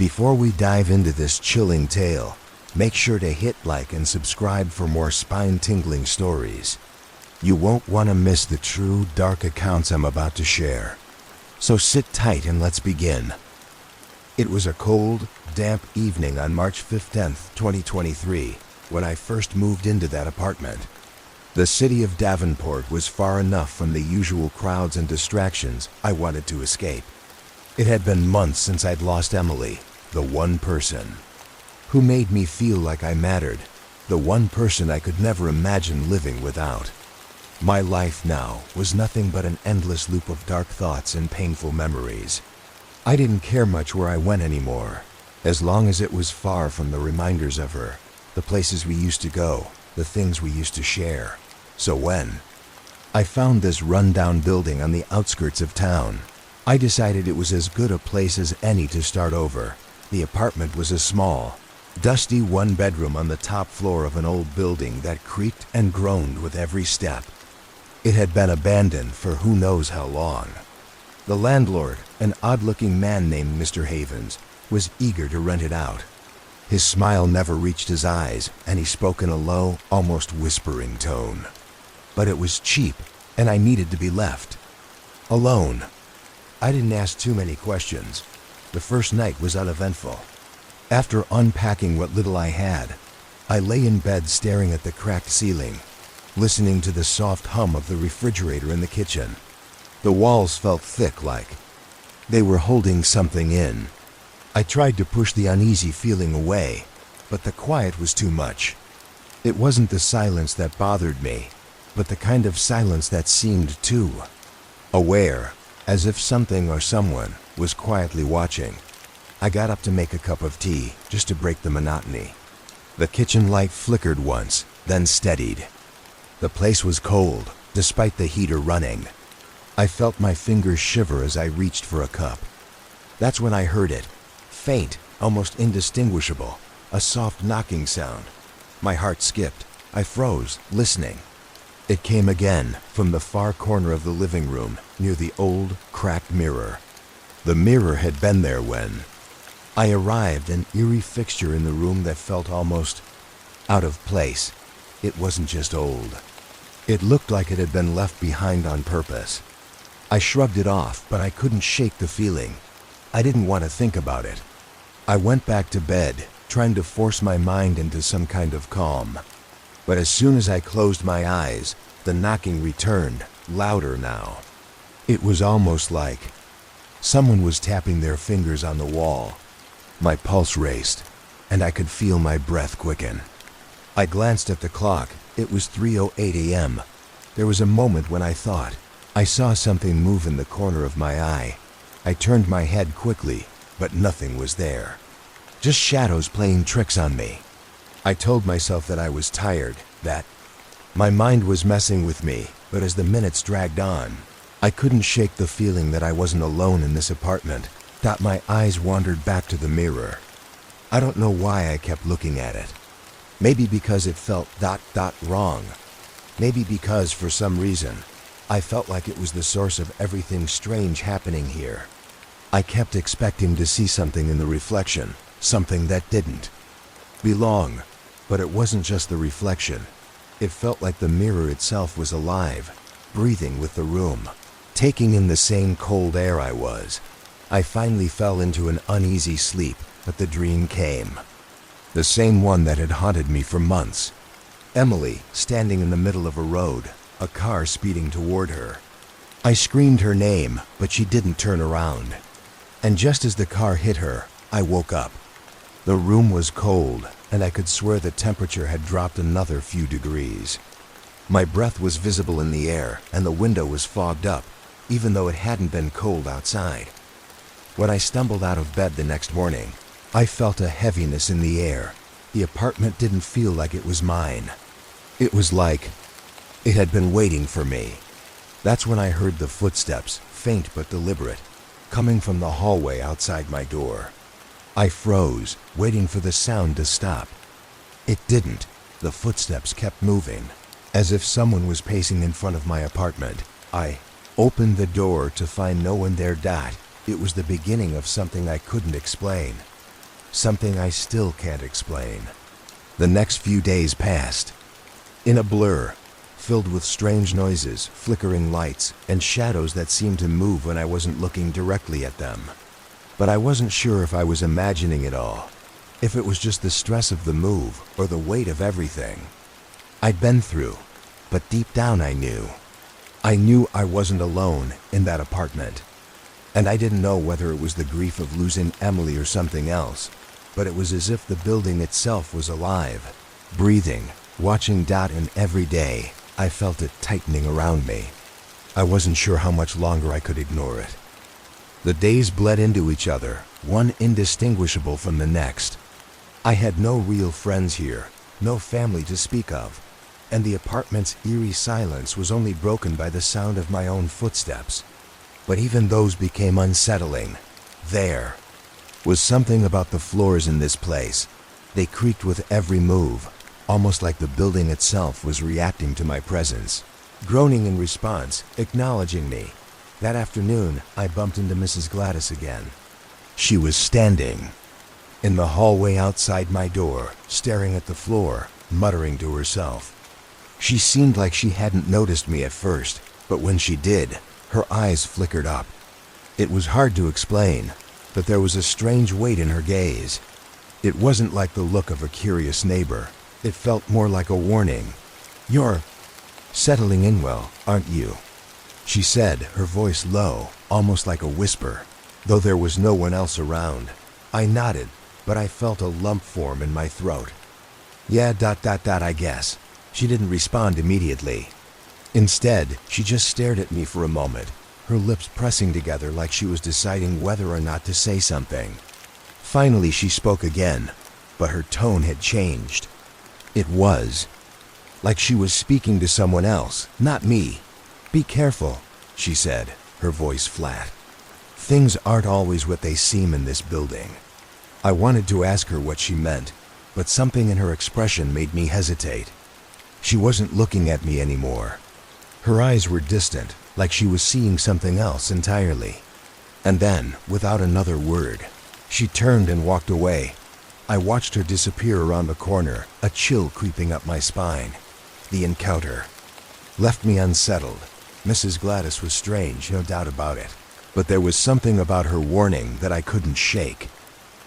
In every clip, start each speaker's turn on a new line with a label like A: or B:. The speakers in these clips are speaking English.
A: Before we dive into this chilling tale, make sure to hit like and subscribe for more spine-tingling stories. You won't want to miss the true, dark accounts I'm about to share. So sit tight and let's begin. It was a cold, damp evening on March 15th, 2023, when I first moved into that apartment. The city of Davenport was far enough from the usual crowds and distractions I wanted to escape. It had been months since I'd lost Emily, the one person who made me feel like I mattered, the one person I could never imagine living without. My life now was nothing but an endless loop of dark thoughts and painful memories. I didn't care much where I went anymore, as long as it was far from the reminders of her, the places we used to go, the things we used to share. So when I found this run-down building on the outskirts of town, I decided it was as good a place as any to start over. The apartment was a small, dusty one-bedroom on the top floor of an old building that creaked and groaned with every step. It had been abandoned for who knows how long. The landlord, an odd-looking man named Mr. Havens, was eager to rent it out. His smile never reached his eyes, and he spoke in a low, almost whispering tone. But it was cheap, and I needed to be left alone. I didn't ask too many questions. The first night was uneventful. After unpacking what little I had, I lay in bed staring at the cracked ceiling, listening to the soft hum of the refrigerator in the kitchen. The walls felt thick, like they were holding something in. I tried to push the uneasy feeling away, but the quiet was too much. It wasn't the silence that bothered me, but the kind of silence that seemed too aware, as if something or someone was quietly watching. I got up to make a cup of tea, just to break the monotony. The kitchen light flickered once, then steadied. The place was cold, despite the heater running. I felt my fingers shiver as I reached for a cup. That's when I heard it, faint, almost indistinguishable, a soft knocking sound. My heart skipped. I froze, listening. It came again, from the far corner of the living room, near the old, cracked mirror. The mirror had been there when I arrived, an eerie fixture in the room that felt almost out of place. It wasn't just old. It looked like it had been left behind on purpose. I shrugged it off, but I couldn't shake the feeling. I didn't want to think about it. I went back to bed, trying to force my mind into some kind of calm. But as soon as I closed my eyes, the knocking returned, louder now. It was almost like someone was tapping their fingers on the wall. My pulse raced, and I could feel my breath quicken. I glanced at the clock. It was 3:08 a.m. There was a moment when I thought I saw something move in the corner of my eye. I turned my head quickly, but nothing was there. Just shadows playing tricks on me. I told myself that I was tired, that my mind was messing with me, but as the minutes dragged on, I couldn't shake the feeling that I wasn't alone in this apartment. That my eyes wandered back to the mirror. I don't know why I kept looking at it. Maybe because it felt wrong. Maybe because, for some reason, I felt like it was the source of everything strange happening here. I kept expecting to see something in the reflection, something that didn't belong. But it wasn't just the reflection. It felt like the mirror itself was alive, breathing with the room, taking in the same cold air I was. I finally fell into an uneasy sleep, but the dream came. The same one that had haunted me for months. Emily, standing in the middle of a road, a car speeding toward her. I screamed her name, but she didn't turn around. And just as the car hit her, I woke up. The room was cold, and I could swear the temperature had dropped another few degrees. My breath was visible in the air, and the window was fogged up, even though it hadn't been cold outside. When I stumbled out of bed the next morning, I felt a heaviness in the air. The apartment didn't feel like it was mine. It was like it had been waiting for me. That's when I heard the footsteps, faint but deliberate, coming from the hallway outside my door. I froze, waiting for the sound to stop. It didn't. The footsteps kept moving, as if someone was pacing in front of my apartment. I opened the door to find no one there. It was the beginning of something I couldn't explain. something I still can't explain. The next few days passed in a blur, filled with strange noises, flickering lights, and shadows that seemed to move when I wasn't looking directly at them. But I wasn't sure if I was imagining it all, if it was just the stress of the move or the weight of everything I'd been through. But deep down I knew I wasn't alone in that apartment. And I didn't know whether it was the grief of losing Emily or something else, but it was as if the building itself was alive, breathing, watching. And every day, I felt it tightening around me. I wasn't sure how much longer I could ignore it. The days bled into each other, one indistinguishable from the next. I had no real friends here, no family to speak of, and the apartment's eerie silence was only broken by the sound of my own footsteps. But even those became unsettling. There was something about the floors in this place. They creaked with every move, almost like the building itself was reacting to my presence, groaning in response, acknowledging me. That afternoon, I bumped into Mrs. Gladys again. She was standing in the hallway outside my door, staring at the floor, muttering to herself. She seemed like she hadn't noticed me at first, but when she did, her eyes flickered up. It was hard to explain, but there was a strange weight in her gaze. It wasn't like the look of a curious neighbor. It felt more like a warning. "You're settling in well, aren't you?" she said, her voice low, almost like a whisper, though there was no one else around. I nodded, but I felt a lump form in my throat. "Yeah, I guess." She didn't respond immediately. Instead, she just stared at me for a moment, her lips pressing together like she was deciding whether or not to say something. Finally, she spoke again, but her tone had changed. It was like she was speaking to someone else, not me. "Be careful," she said, her voice flat. "Things aren't always what they seem in this building." I wanted to ask her what she meant, but something in her expression made me hesitate. She wasn't looking at me anymore. Her eyes were distant, like she was seeing something else entirely. And then, without another word, she turned and walked away. I watched her disappear around the corner, a chill creeping up my spine. The encounter left me unsettled. Mrs. Gladys was strange, no doubt about it, but there was something about her warning that I couldn't shake.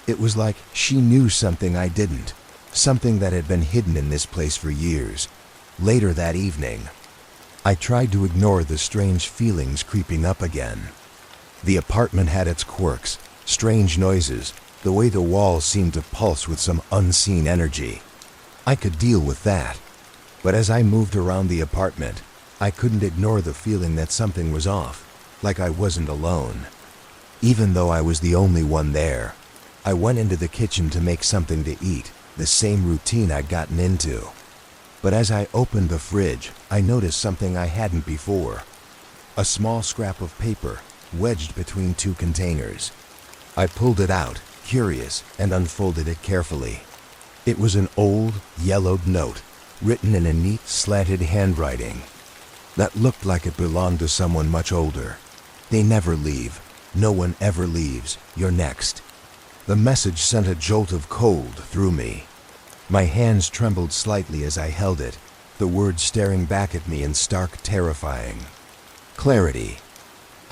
A: It was like she knew something I didn't, something that had been hidden in this place for years. Later that evening, I tried to ignore the strange feelings creeping up again. The apartment had its quirks, strange noises, the way the walls seemed to pulse with some unseen energy. I could deal with that. But as I moved around the apartment, I couldn't ignore the feeling that something was off, like I wasn't alone. Even though I was the only one there, I went into the kitchen to make something to eat, the same routine I'd gotten into. But as I opened the fridge, I noticed something I hadn't before. A small scrap of paper, wedged between two containers. I pulled it out, curious, and unfolded it carefully. It was an old, yellowed note, written in a neat, slanted handwriting that looked like it belonged to someone much older. "They never leave. No one ever leaves. You're next." The message sent a jolt of cold through me. My hands trembled slightly as I held it, the words staring back at me in stark terrifying clarity.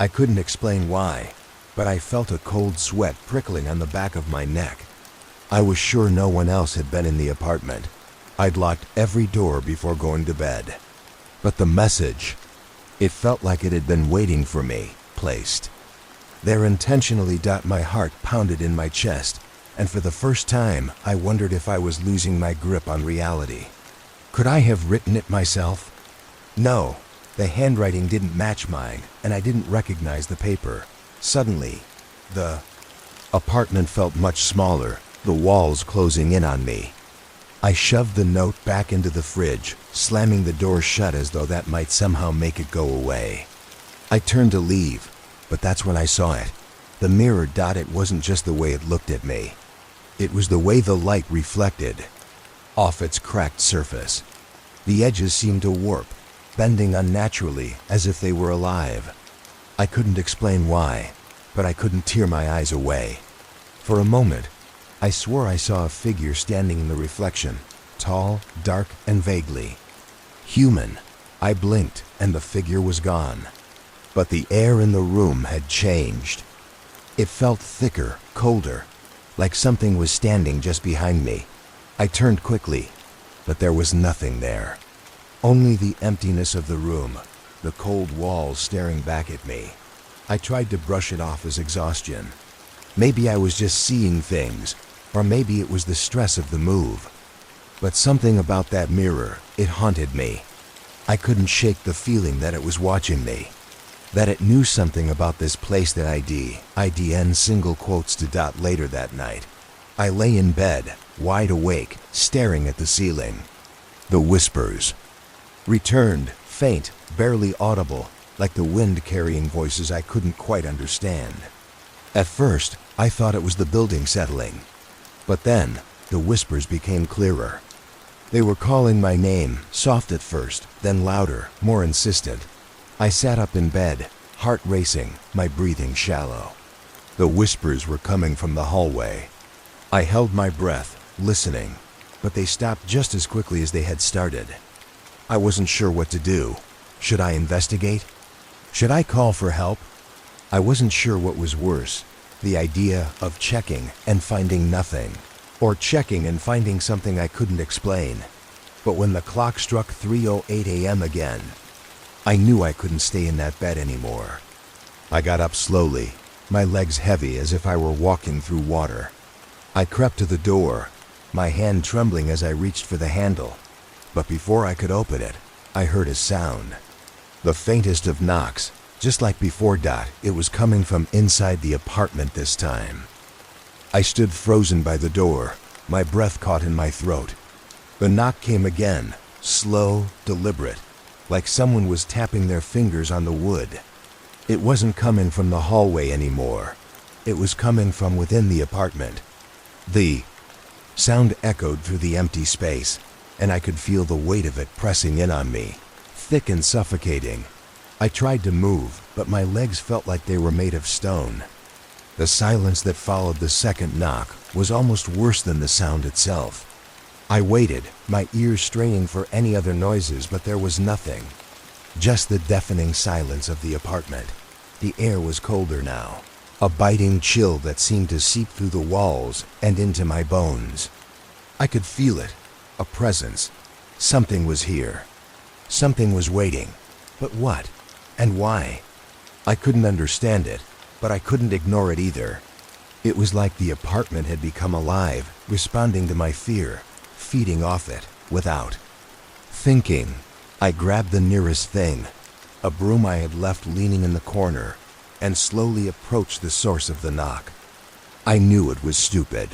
A: I couldn't explain why, but I felt a cold sweat prickling on the back of my neck. I was sure no one else had been in the apartment. I'd locked every door before going to bed. But the message, it felt like it had been waiting for me, placed there intentionally. My heart pounded in my chest, and for the first time, I wondered if I was losing my grip on reality. Could I have written it myself? No, the handwriting didn't match mine, and I didn't recognize the paper. Suddenly, the apartment felt much smaller, the walls closing in on me. I shoved the note back into the fridge, slamming the door shut as though that might somehow make it go away. I turned to leave, but that's when I saw it. The mirror. It wasn't just the way it looked at me. It was the way the light reflected off its cracked surface. The edges seemed to warp, bending unnaturally as if they were alive. I couldn't explain why, but I couldn't tear my eyes away. For a moment, I swore I saw a figure standing in the reflection, tall, dark, and vaguely human. I blinked, and the figure was gone. But the air in the room had changed. It felt thicker, colder, like something was standing just behind me. I turned quickly, but there was nothing there. Only the emptiness of the room, the cold walls staring back at me. I tried to brush it off as exhaustion. Maybe I was just seeing things, or maybe it was the stress of the move. But something about that mirror, it haunted me. I couldn't shake the feeling that it was watching me, that it knew something about this place that IDN single quotes to dot later that night. I lay in bed, wide awake, staring at the ceiling. The whispers returned, faint, barely audible, like the wind carrying voices I couldn't quite understand. At first, I thought it was the building settling. But then, the whispers became clearer. They were calling my name, soft at first, then louder, more insistent. I sat up in bed, heart racing, my breathing shallow. The whispers were coming from the hallway. I held my breath, listening, but they stopped just as quickly as they had started. I wasn't sure what to do. Should I investigate? Should I call for help? I wasn't sure what was worse, the idea of checking and finding nothing, or checking and finding something I couldn't explain. But when the clock struck 3:08 a.m. again, I knew I couldn't stay in that bed anymore. I got up slowly, my legs heavy as if I were walking through water. I crept to the door, my hand trembling as I reached for the handle. But before I could open it, I heard a sound. The faintest of knocks, just like before. It was coming from inside the apartment this time. I stood frozen by the door, my breath caught in my throat. The knock came again, slow, deliberate, like someone was tapping their fingers on the wood. It wasn't coming from the hallway anymore. It was coming from within the apartment. The sound echoed through the empty space, and I could feel the weight of it pressing in on me, thick and suffocating. I tried to move, but my legs felt like they were made of stone. The silence that followed the second knock was almost worse than the sound itself. I waited, my ears straining for any other noises, but there was nothing. Just the deafening silence of the apartment. The air was colder now, a biting chill that seemed to seep through the walls and into my bones. I could feel it, a presence. Something was here. Something was waiting. But what? And why? I couldn't understand it, but I couldn't ignore it either. It was like the apartment had become alive, responding to my fear, feeding off it, without thinking. I grabbed the nearest thing, a broom I had left leaning in the corner, and slowly approached the source of the knock. I knew it was stupid.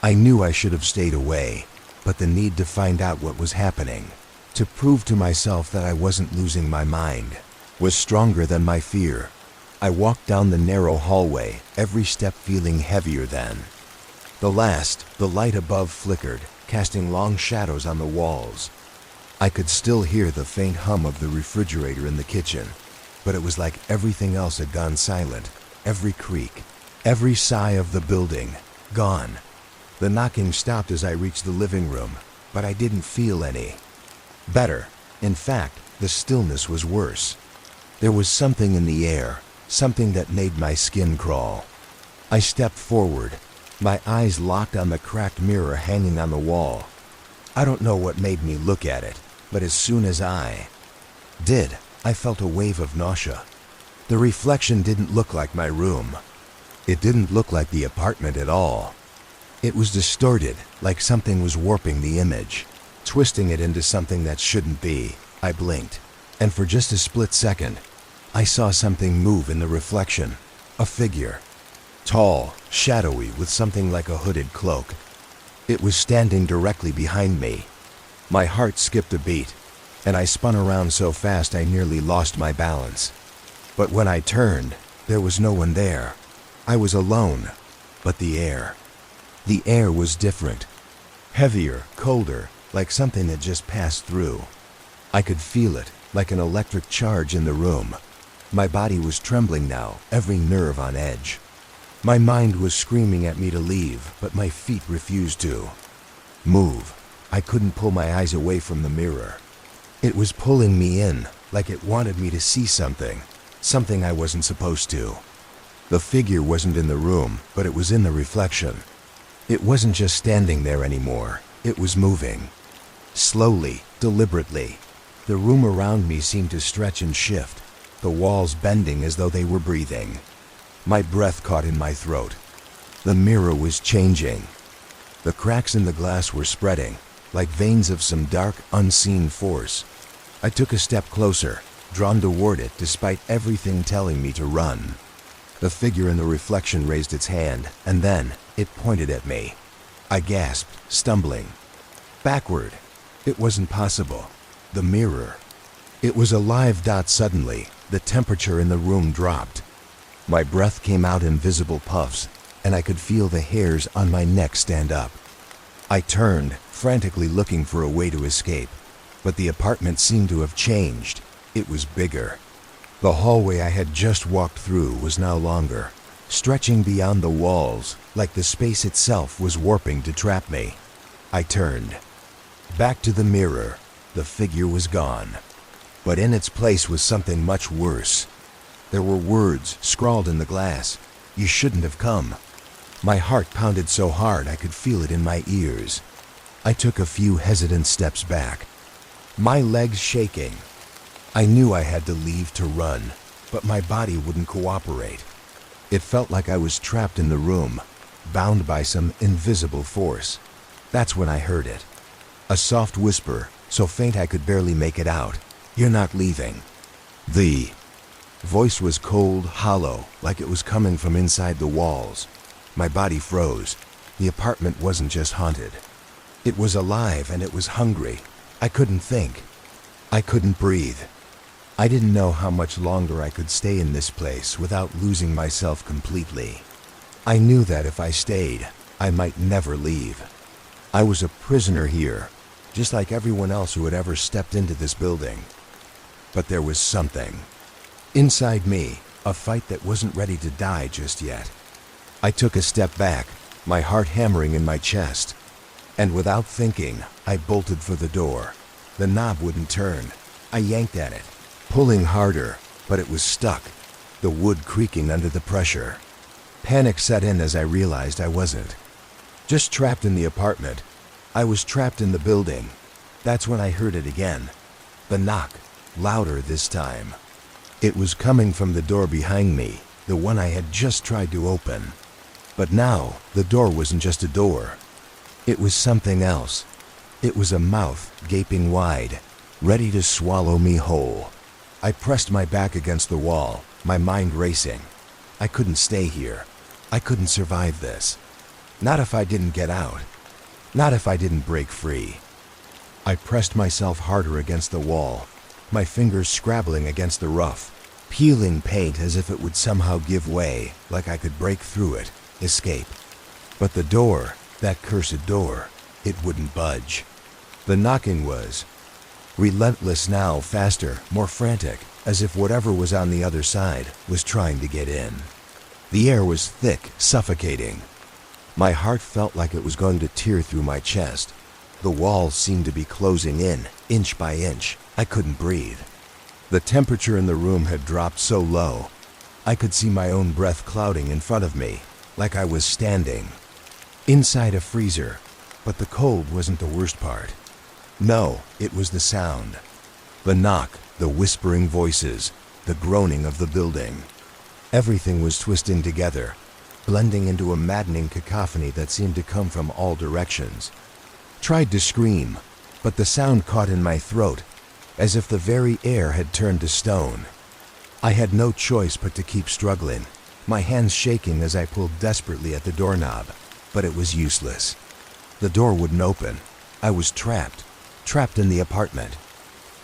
A: I knew I should have stayed away, but the need to find out what was happening, to prove to myself that I wasn't losing my mind, was stronger than my fear. I walked down the narrow hallway, every step feeling heavier than the last. The light above flickered, casting long shadows on the walls. I could still hear the faint hum of the refrigerator in the kitchen, but it was like everything else had gone silent. Every creak, every sigh of the building, gone. The knocking stopped as I reached the living room, but I didn't feel any better. In fact, the stillness was worse. There was something in the air, something that made my skin crawl. I stepped forward, my eyes locked on the cracked mirror hanging on the wall. I don't know what made me look at it, but as soon as I did, I felt a wave of nausea. The reflection didn't look like my room. It didn't look like the apartment at all. It was distorted, like something was warping the image, twisting it into something that shouldn't be. I blinked, and for just a split second, I saw something move in the reflection. A figure. Tall, shadowy, with something like a hooded cloak. It was standing directly behind me. My heart skipped a beat, and I spun around so fast I nearly lost my balance. But when I turned, there was no one there. I was alone, but the air was different. Heavier, colder, like something had just passed through. I could feel it, like an electric charge in the room. My body was trembling now, every nerve on edge. My mind was screaming at me to leave, but my feet refused to move. I couldn't pull my eyes away from the mirror. It was pulling me in, like it wanted me to see something I wasn't supposed to. The figure wasn't in the room, but it was in the reflection. It wasn't just standing there anymore, it was moving. Slowly, deliberately. The room around me seemed to stretch and shift, the walls bending as though they were breathing. My breath caught in my throat. The mirror was changing. The cracks in the glass were spreading, like veins of some dark, unseen force. I took a step closer, drawn toward it despite everything telling me to run. The figure in the reflection raised its hand, and then it pointed at me. I gasped, stumbling. Backward. It wasn't possible. The mirror. It was a live dot suddenly. The temperature in the room dropped. My breath came out in visible puffs, and I could feel the hairs on my neck stand up. I turned, frantically looking for a way to escape, but the apartment seemed to have changed. It was bigger. The hallway I had just walked through was now longer, stretching beyond the walls, like the space itself was warping to trap me. I turned. Back to the mirror. The figure was gone. But in its place was something much worse. There were words scrawled in the glass. You shouldn't have come. My heart pounded so hard I could feel it in my ears. I took a few hesitant steps back, my legs shaking. I knew I had to leave to run, but my body wouldn't cooperate. It felt like I was trapped in the room, bound by some invisible force. That's when I heard it. A soft whisper, so faint I could barely make it out. You're not leaving. The voice was cold, hollow, like it was coming from inside the walls. My body froze. The apartment wasn't just haunted. It was alive and it was hungry. I couldn't think. I couldn't breathe. I didn't know how much longer I could stay in this place without losing myself completely. I knew that if I stayed, I might never leave. I was a prisoner here, just like everyone else who had ever stepped into this building. But there was something inside me, a fight that wasn't ready to die just yet. I took a step back, my heart hammering in my chest, and without thinking, I bolted for the door. The knob wouldn't turn. I yanked at it, pulling harder, but it was stuck, the wood creaking under the pressure. Panic set in as I realized I wasn't just trapped in the apartment. I was trapped in the building. That's when I heard it again. The knock, louder this time. It was coming from the door behind me, the one I had just tried to open. But now, the door wasn't just a door. It was something else. It was a mouth gaping wide, ready to swallow me whole. I pressed my back against the wall, my mind racing. I couldn't stay here. I couldn't survive this. Not if I didn't get out. Not if I didn't break free. I pressed myself harder against the wall, my fingers scrabbling against the rough, peeling paint as if it would somehow give way, like I could break through it, escape. But the door, that cursed door, it wouldn't budge. The knocking was relentless now, faster, more frantic, as if whatever was on the other side was trying to get in. The air was thick, suffocating. My heart felt like it was going to tear through my chest. The walls seemed to be closing in, inch by inch. I couldn't breathe. The temperature in the room had dropped so low, I could see my own breath clouding in front of me, like I was standing inside a freezer. But the cold wasn't the worst part. No, it was the sound. The knock, the whispering voices, the groaning of the building. Everything was twisting together, blending into a maddening cacophony that seemed to come from all directions. Tried to scream, but the sound caught in my throat, as if the very air had turned to stone. I had no choice but to keep struggling, my hands shaking as I pulled desperately at the doorknob, but it was useless. The door wouldn't open. I was trapped in the apartment,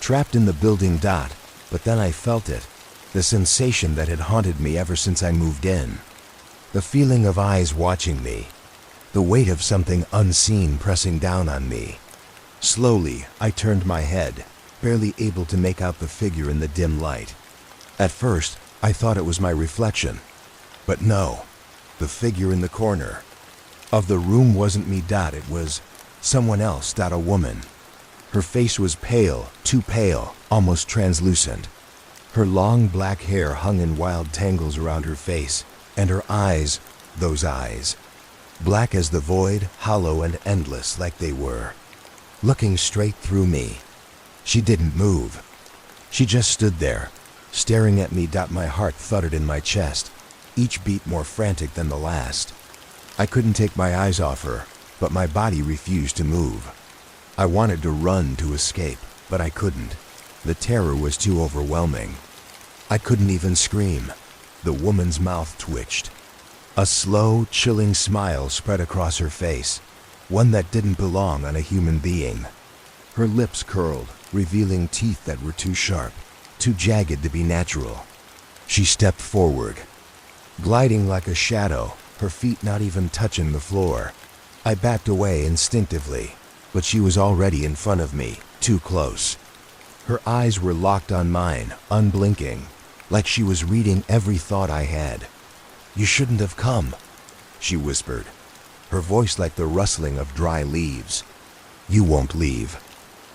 A: trapped in the building dot. But then I felt it, the sensation that had haunted me ever since I moved in. The feeling of eyes watching me, the weight of something unseen pressing down on me. Slowly, I turned my head, barely able to make out the figure in the dim light. At first, I thought it was my reflection, but no, the figure in the corner of the room wasn't me. It was someone else. A woman. Her face was pale, too pale, almost translucent. Her long black hair hung in wild tangles around her face, and her eyes, those eyes, black as the void, hollow and endless like they were, looking straight through me. She didn't move. She just stood there, staring at me. My heart thudded in my chest, each beat more frantic than the last. I couldn't take my eyes off her, but my body refused to move. I wanted to run to escape, but I couldn't. The terror was too overwhelming. I couldn't even scream. The woman's mouth twitched. A slow, chilling smile spread across her face, one that didn't belong on a human being. Her lips curled, revealing teeth that were too sharp, too jagged to be natural. She stepped forward, gliding like a shadow, her feet not even touching the floor. I backed away instinctively, but she was already in front of me, too close. Her eyes were locked on mine, unblinking, like she was reading every thought I had. "You shouldn't have come," she whispered, her voice like the rustling of dry leaves. "You won't leave."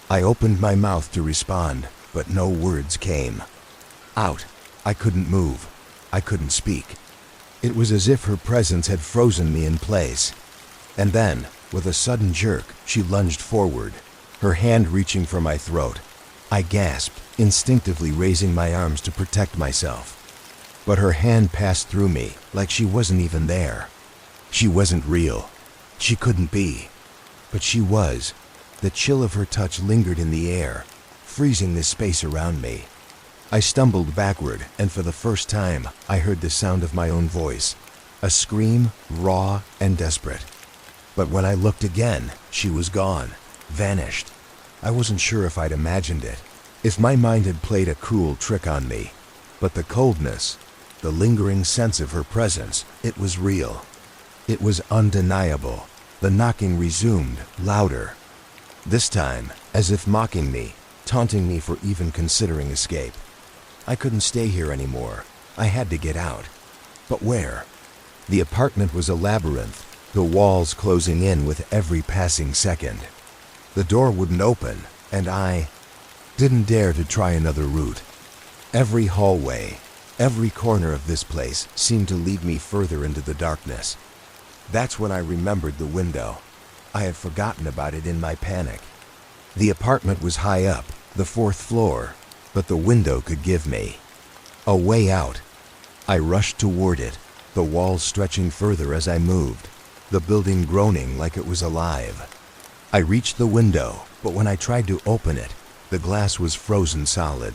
A: I opened my mouth to respond, but no words came. Out. I couldn't move. I couldn't speak. It was as if her presence had frozen me in place. And then, with a sudden jerk, she lunged forward, her hand reaching for my throat. I gasped, instinctively raising my arms to protect myself. But her hand passed through me, like she wasn't even there. She wasn't real. She couldn't be. But she was. The chill of her touch lingered in the air, freezing the space around me. I stumbled backward, and for the first time, I heard the sound of my own voice. A scream, raw and desperate. But when I looked again, she was gone, vanished. I wasn't sure if I'd imagined it, if my mind had played a cruel trick on me. But the coldness, the lingering sense of her presence, it was real. It was undeniable. The knocking resumed, louder. This time, as if mocking me, taunting me for even considering escape. I couldn't stay here anymore. I had to get out. But where? The apartment was a labyrinth, the walls closing in with every passing second. The door wouldn't open, and I didn't dare to try another route. Every hallway, every corner of this place seemed to lead me further into the darkness. That's when I remembered the window. I had forgotten about it in my panic. The apartment was high up, the 4th floor, but the window could give me a way out. I rushed toward it, the walls stretching further as I moved, the building groaning like it was alive. I reached the window, but when I tried to open it, the glass was frozen solid.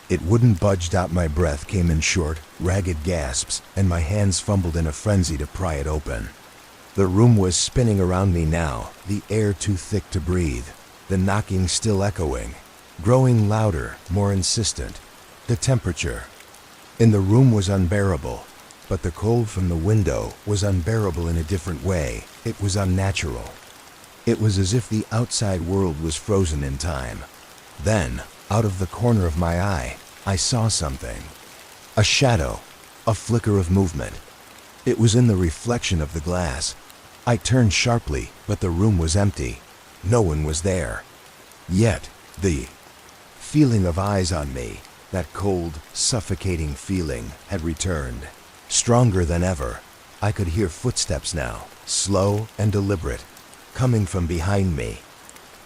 A: It wouldn't budge. My breath came in short, ragged gasps, and my hands fumbled in a frenzy to pry it open. The room was spinning around me now, the air too thick to breathe, the knocking still echoing, growing louder, more insistent. The temperature in the room was unbearable, but the cold from the window was unbearable in a different way. It was unnatural. It was as if the outside world was frozen in time. Then, out of the corner of my eye, I saw something. A shadow, a flicker of movement. It was in the reflection of the glass. I turned sharply, but the room was empty. No one was there. Yet, the feeling of eyes on me, that cold, suffocating feeling, had returned. Stronger than ever. I could hear footsteps now, slow and deliberate, coming from behind me.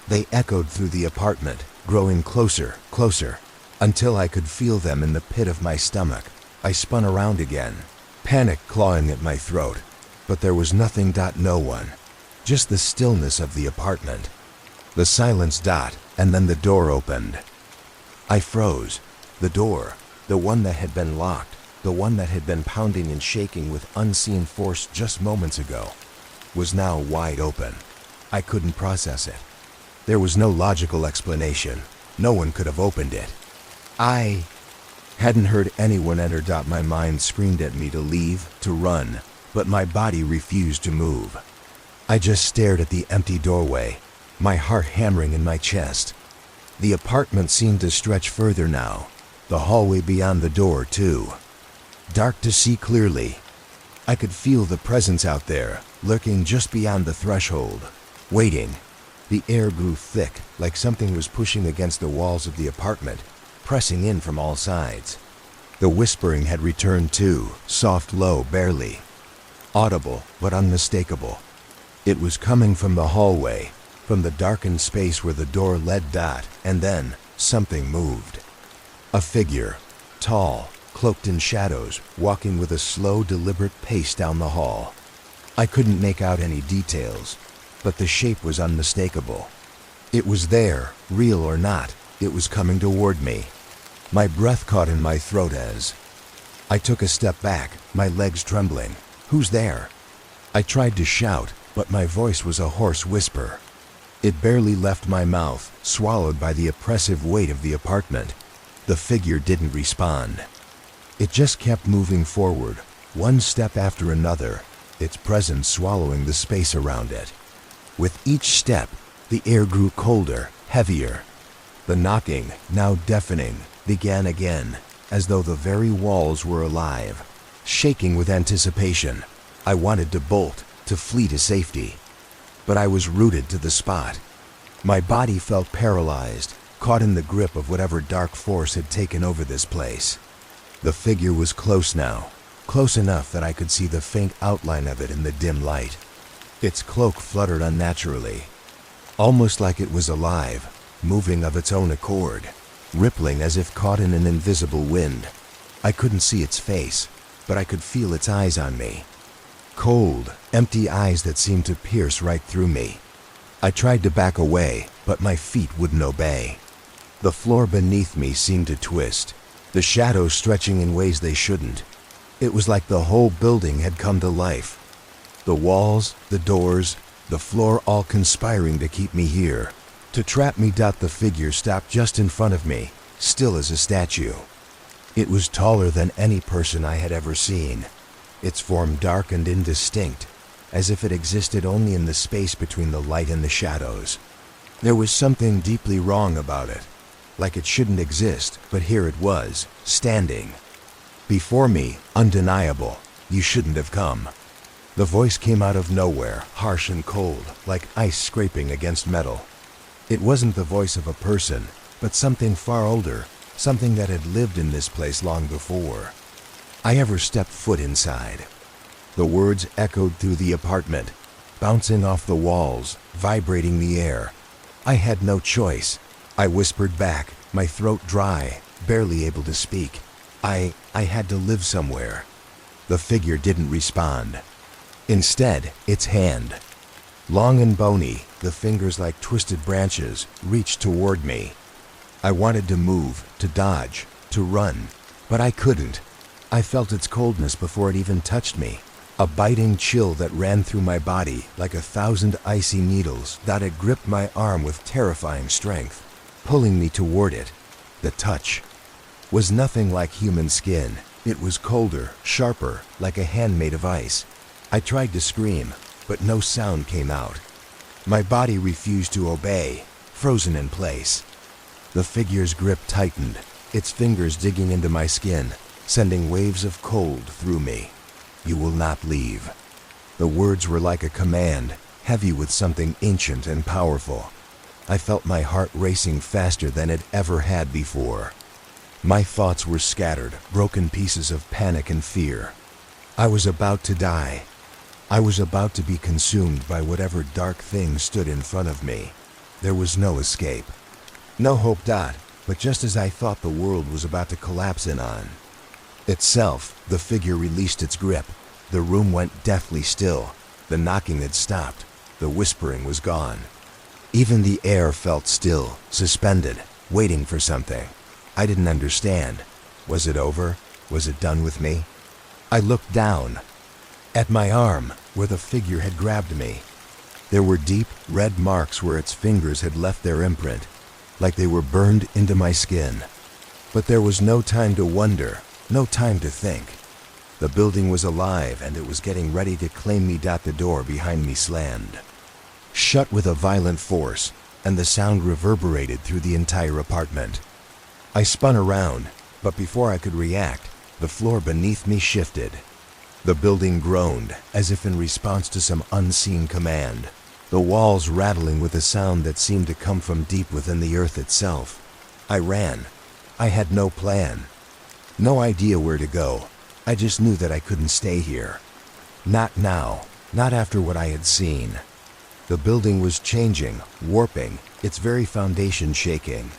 A: They echoed through the apartment, growing closer, closer, until I could feel them in the pit of my stomach. I spun around again, panic clawing at my throat, but there was nothing. No one. Just the stillness of the apartment. The silence. And then the door opened. I froze. The door, the one that had been locked, the one that had been pounding and shaking with unseen force just moments ago, was now wide open. I couldn't process it. There was no logical explanation. No one could have opened it. I hadn't heard anyone enter. My mind screamed at me to leave, to run, but my body refused to move. I just stared at the empty doorway, my heart hammering in my chest. The apartment seemed to stretch further now, the hallway beyond the door too. Dark to see clearly. I could feel the presence out there, lurking just beyond the threshold, waiting. The air grew thick, like something was pushing against the walls of the apartment, pressing in from all sides. The whispering had returned too, soft, low, barely audible, but unmistakable. It was coming from the hallway, from the darkened space where the door led. And then something moved. A figure, tall, cloaked in shadows, walking with a slow, deliberate pace down the hall. I couldn't make out any details, but the shape was unmistakable. It was there, real or not. It was coming toward me. My breath caught in my throat as I took a step back, my legs trembling. "Who's there?" I tried to shout, but my voice was a hoarse whisper. It barely left my mouth, swallowed by the oppressive weight of the apartment. The figure didn't respond. It just kept moving forward, one step after another, its presence swallowing the space around it. With each step, the air grew colder, heavier. The knocking, now deafening, began again, as though the very walls were alive. Shaking with anticipation, I wanted to bolt, to flee to safety. But I was rooted to the spot. My body felt paralyzed, caught in the grip of whatever dark force had taken over this place. The figure was close now, close enough that I could see the faint outline of it in the dim light. Its cloak fluttered unnaturally, almost like it was alive, moving of its own accord, rippling as if caught in an invisible wind. I couldn't see its face, but I could feel its eyes on me. Cold, empty eyes that seemed to pierce right through me. I tried to back away, but my feet wouldn't obey. The floor beneath me seemed to twist, the shadows stretching in ways they shouldn't. It was like the whole building had come to life. The walls, the doors, the floor all conspiring to keep me here, to trap me. The figure stopped just in front of me, still as a statue. It was taller than any person I had ever seen, its form dark and indistinct, as if it existed only in the space between the light and the shadows. There was something deeply wrong about it, like it shouldn't exist, but here it was, standing before me, undeniable. "You shouldn't have come." The voice came out of nowhere, harsh and cold, like ice scraping against metal. It wasn't the voice of a person, but something far older, something that had lived in this place long before I ever stepped foot inside. The words echoed through the apartment, bouncing off the walls, vibrating the air. I had no choice. I whispered back, my throat dry, barely able to speak. I had to live somewhere. The figure didn't respond. Instead, its hand, long and bony, the fingers like twisted branches, reached toward me. I wanted to move, to dodge, to run, but I couldn't. I felt its coldness before it even touched me, a biting chill that ran through my body like 1,000 icy needles that had gripped my arm with terrifying strength, pulling me toward it. The touch was nothing like human skin. It was colder, sharper, like a hand made of ice. I tried to scream, but no sound came out. My body refused to obey, frozen in place. The figure's grip tightened, its fingers digging into my skin, sending waves of cold through me. "You will not leave." The words were like a command, heavy with something ancient and powerful. I felt my heart racing faster than it ever had before. My thoughts were scattered, broken pieces of panic and fear. I was about to die. I was about to be consumed by whatever dark thing stood in front of me. There was no escape. No hope. But just as I thought the world was about to collapse in on itself, the figure released its grip. The room went deathly still. The knocking had stopped. The whispering was gone. Even the air felt still, suspended, waiting for something. I didn't understand. Was it over? Was it done with me? I looked down at my arm, where the figure had grabbed me. There were deep, red marks where its fingers had left their imprint, like they were burned into my skin. But there was no time to wonder, no time to think. The building was alive, and it was getting ready to claim me. The door behind me slammed shut with a violent force, and the sound reverberated through the entire apartment. I spun around, but before I could react, the floor beneath me shifted. The building groaned, as if in response to some unseen command, the walls rattling with a sound that seemed to come from deep within the earth itself. I ran. I had no plan. No idea where to go. I just knew that I couldn't stay here. Not now. Not after what I had seen. The building was changing, warping, its very foundation shaking.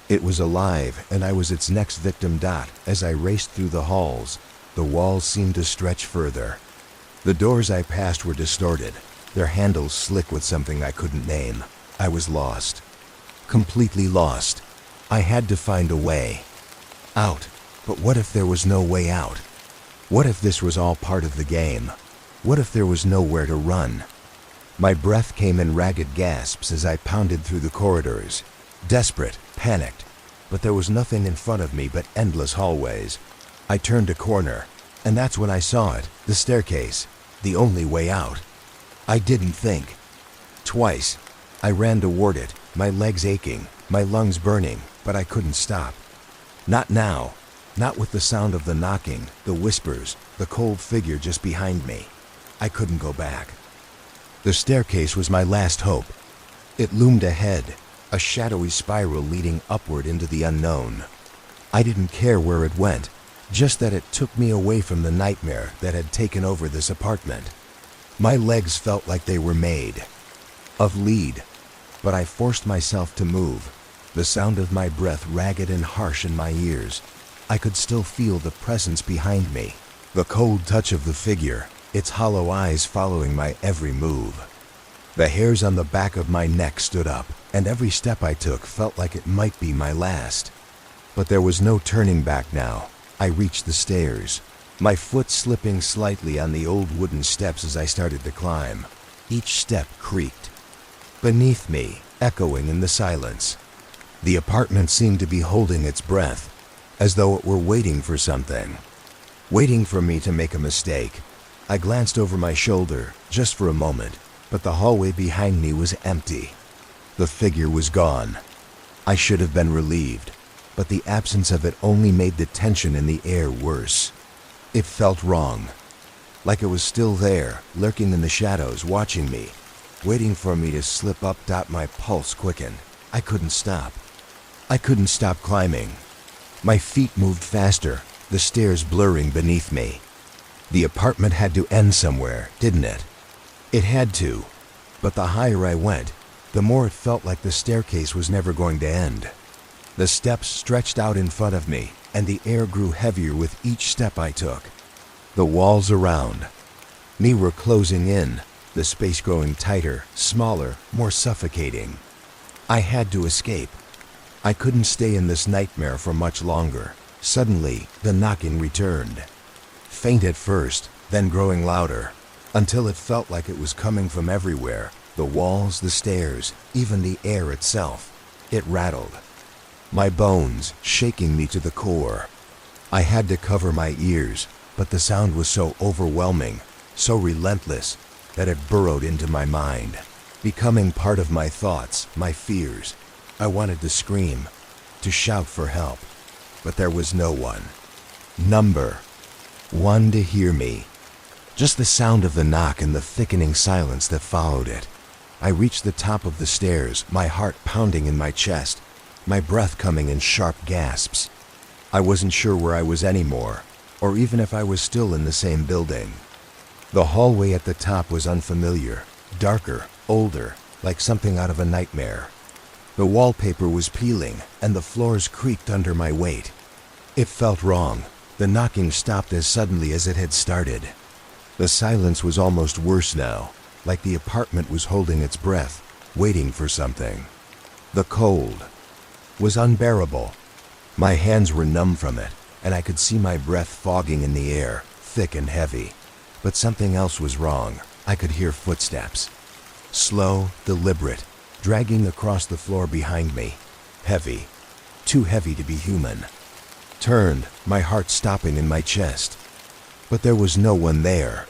A: It was alive, and I was its next victim. As I raced through the halls, the walls seemed to stretch further. The doors I passed were distorted, their handles slick with something I couldn't name. I was lost. Completely lost. I had to find a way out. But what if there was no way out? What if this was all part of the game? What if there was nowhere to run? My breath came in ragged gasps as I pounded through the corridors, desperate, panicked, but there was nothing in front of me but endless hallways. I turned a corner, and that's when I saw it, the staircase, the only way out. I didn't think. Twice, I ran toward it, my legs aching, my lungs burning, but I couldn't stop. Not now, not with the sound of the knocking, the whispers, the cold figure just behind me. I couldn't go back. The staircase was my last hope. It loomed ahead, a shadowy spiral leading upward into the unknown. I didn't care where it went, just that it took me away from the nightmare that had taken over this apartment. My legs felt like they were made of lead, but I forced myself to move, the sound of my breath ragged and harsh in my ears. I could still feel the presence behind me, the cold touch of the figure, its hollow eyes following my every move. The hairs on the back of my neck stood up, and every step I took felt like it might be my last. But there was no turning back now. I reached the stairs, my foot slipping slightly on the old wooden steps as I started to climb. Each step creaked. Beneath me, echoing in the silence, the apartment seemed to be holding its breath, as though it were waiting for something. Waiting for me to make a mistake. I glanced over my shoulder, just for a moment, but the hallway behind me was empty. The figure was gone. I should have been relieved, but the absence of it only made the tension in the air worse. It felt wrong, like it was still there, lurking in the shadows, watching me, waiting for me to slip up. My pulse quickened. I couldn't stop. I couldn't stop climbing. My feet moved faster, the stairs blurring beneath me. The apartment had to end somewhere, didn't it? It had to, but the higher I went, the more it felt like the staircase was never going to end. The steps stretched out in front of me, and the air grew heavier with each step I took. The walls around me were closing in, the space growing tighter, smaller, more suffocating. I had to escape. I couldn't stay in this nightmare for much longer. Suddenly, the knocking returned. Faint at first, then growing louder, until it felt like it was coming from everywhere. The walls, the stairs, even the air itself. It rattled. My bones, shaking me to the core. I had to cover my ears, but the sound was so overwhelming, so relentless, that it burrowed into my mind, becoming part of my thoughts, my fears. I wanted to scream, to shout for help, but there was no one. Number one to hear me. Just the sound of the knock and the thickening silence that followed it. I reached the top of the stairs, my heart pounding in my chest, my breath coming in sharp gasps. I wasn't sure where I was anymore, or even if I was still in the same building. The hallway at the top was unfamiliar, darker, older, like something out of a nightmare. The wallpaper was peeling, and the floors creaked under my weight. It felt wrong. The knocking stopped as suddenly as it had started. The silence was almost worse now, like the apartment was holding its breath, waiting for something. The cold was unbearable. My hands were numb from it, and I could see my breath fogging in the air, thick and heavy. But something else was wrong. I could hear footsteps. Slow, deliberate, dragging across the floor behind me. Heavy. Too heavy to be human. Turned, my heart stopping in my chest. But there was no one there.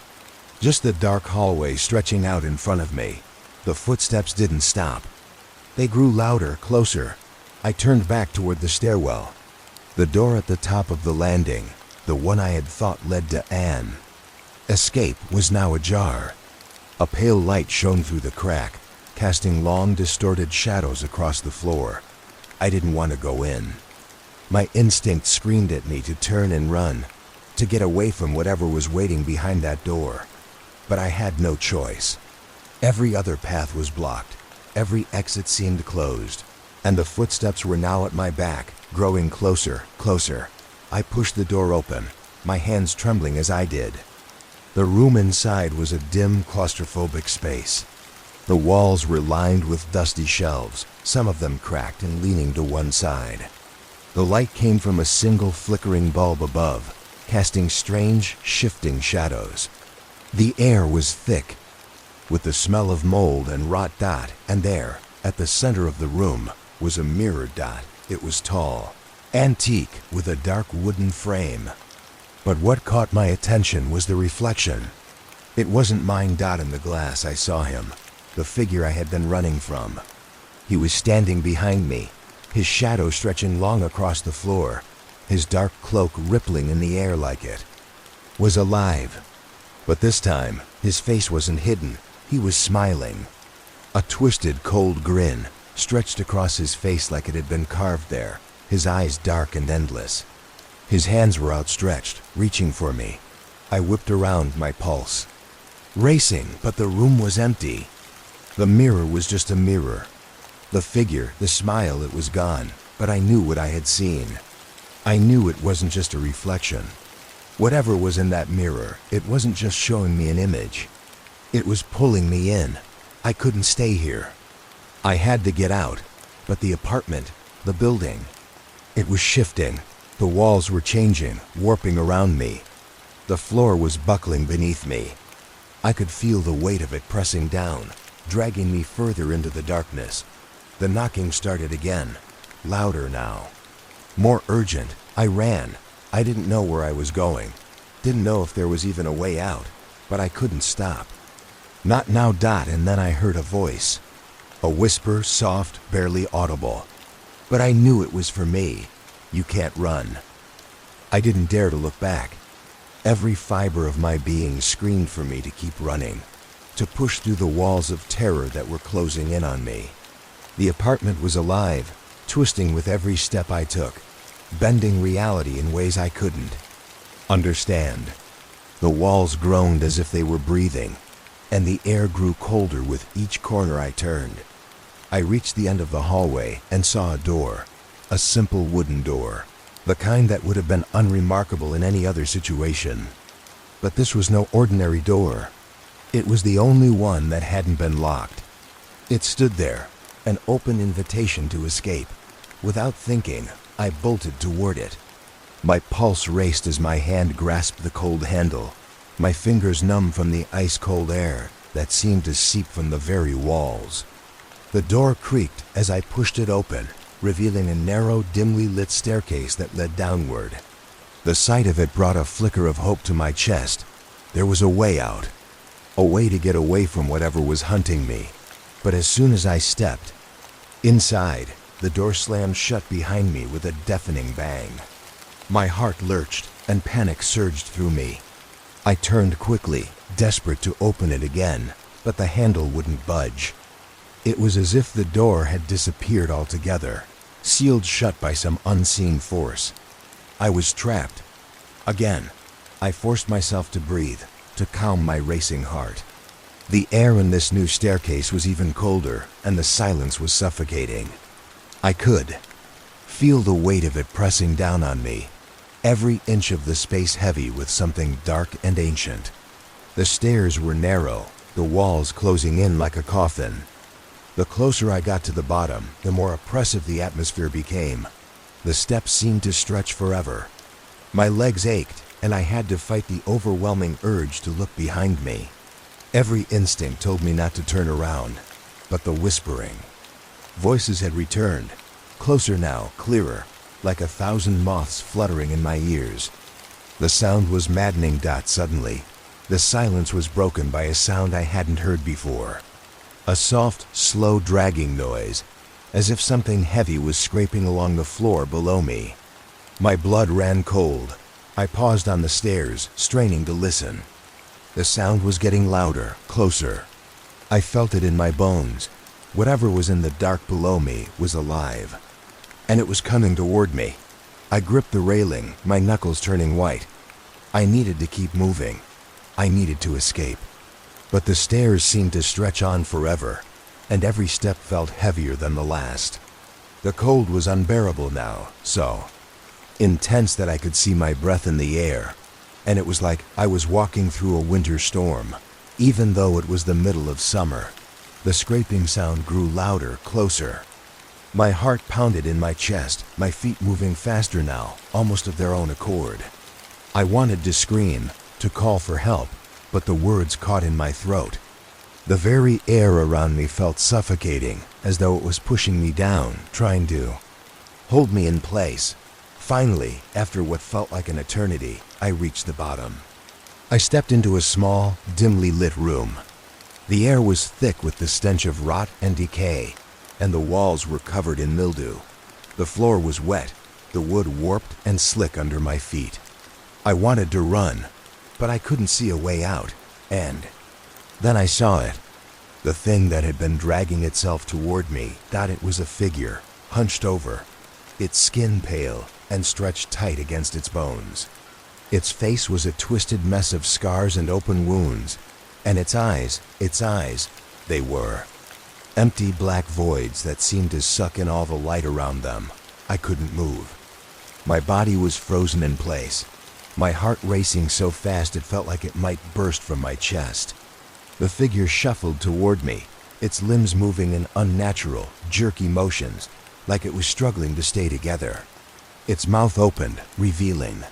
A: Just the dark hallway stretching out in front of me. The footsteps didn't stop. They grew louder, closer. I turned back toward the stairwell. The door at the top of the landing, the one I had thought led to Anne. Escape was now ajar. A pale light shone through the crack, casting long, distorted shadows across the floor. I didn't want to go in. My instinct screamed at me to turn and run, to get away from whatever was waiting behind that door. But I had no choice. Every other path was blocked, every exit seemed closed, and the footsteps were now at my back, growing closer, closer. I pushed the door open, my hands trembling as I did. The room inside was a dim, claustrophobic space. The walls were lined with dusty shelves, some of them cracked and leaning to one side. The light came from a single flickering bulb above, casting strange, shifting shadows. The air was thick, with the smell of mold and rot dot, and there, at the center of the room, was a mirror dot. It was tall, antique, with a dark wooden frame. But what caught my attention was the reflection. It wasn't mine dot in the glass. I saw him, the figure I had been running from. He was standing behind me, his shadow stretching long across the floor, his dark cloak rippling in the air like it was alive. But this time, his face wasn't hidden. He was smiling. A twisted, cold grin stretched across his face like it had been carved there, his eyes dark and endless. His hands were outstretched, reaching for me. I whipped around, my pulse racing, but the room was empty. The mirror was just a mirror. The figure, the smile, it was gone, but I knew what I had seen. I knew it wasn't just a reflection. Whatever was in that mirror, it wasn't just showing me an image. It was pulling me in. I couldn't stay here. I had to get out, but the apartment, the building, it was shifting. The walls were changing, warping around me. The floor was buckling beneath me. I could feel the weight of it pressing down, dragging me further into the darkness. The knocking started again, louder now, more urgent. I ran. I didn't know where I was going, didn't know if there was even a way out, but I couldn't stop. Not now, Dot, and then I heard a voice. A whisper, soft, barely audible. But I knew it was for me. You can't run. I didn't dare to look back. Every fiber of my being screamed for me to keep running, to push through the walls of terror that were closing in on me. The apartment was alive, twisting with every step I took, bending reality in ways I couldn't understand. The walls groaned as if they were breathing, and the air grew colder with each corner I turned. I reached the end of the hallway and saw a door, a simple wooden door, the kind that would have been unremarkable in any other situation. But this was no ordinary door. It was the only one that hadn't been locked. It stood there, an open invitation to escape. Without thinking, I bolted toward it. My pulse raced as my hand grasped the cold handle, my fingers numb from the ice-cold air that seemed to seep from the very walls. The door creaked as I pushed it open, revealing a narrow, dimly lit staircase that led downward. The sight of it brought a flicker of hope to my chest. There was a way out, a way to get away from whatever was hunting me. But as soon as I stepped inside, the door slammed shut behind me with a deafening bang. My heart lurched and panic surged through me. I turned quickly, desperate to open it again, but the handle wouldn't budge. It was as if the door had disappeared altogether, sealed shut by some unseen force. I was trapped. Again, I forced myself to breathe, to calm my racing heart. The air in this new staircase was even colder, and the silence was suffocating. I could feel the weight of it pressing down on me, every inch of the space heavy with something dark and ancient. The stairs were narrow, the walls closing in like a coffin. The closer I got to the bottom, the more oppressive the atmosphere became. The steps seemed to stretch forever. My legs ached, and I had to fight the overwhelming urge to look behind me. Every instinct told me not to turn around, but the whispering. Voices had returned, closer now, clearer, like 1,000 moths fluttering in my ears. The sound was maddening. Suddenly, the silence was broken by a sound I hadn't heard before. A soft, slow dragging noise, as if something heavy was scraping along the floor below me. My blood ran cold. I paused on the stairs, straining to listen. The sound was getting louder, closer. I felt it in my bones. Whatever was in the dark below me was alive. And it was coming toward me. I gripped the railing, my knuckles turning white. I needed to keep moving. I needed to escape. But the stairs seemed to stretch on forever, and every step felt heavier than the last. The cold was unbearable now, so intense that I could see my breath in the air, and it was like I was walking through a winter storm, even though it was the middle of summer. The scraping sound grew louder, closer. My heart pounded in my chest, my feet moving faster now, almost of their own accord. I wanted to scream, to call for help, but the words caught in my throat. The very air around me felt suffocating, as though it was pushing me down, trying to hold me in place. Finally, after what felt like an eternity, I reached the bottom. I stepped into a small, dimly lit room. The air was thick with the stench of rot and decay, and the walls were covered in mildew. The floor was wet, the wood warped and slick under my feet. I wanted to run, but I couldn't see a way out, and then I saw it. The thing that had been dragging itself toward me, thought it was a figure, hunched over, its skin pale and stretched tight against its bones. Its face was a twisted mess of scars and open wounds, and its eyes, they were empty black voids that seemed to suck in all the light around them. I couldn't move. My body was frozen in place, my heart racing so fast it felt like it might burst from my chest. The figure shuffled toward me, its limbs moving in unnatural, jerky motions, like it was struggling to stay together. Its mouth opened, revealing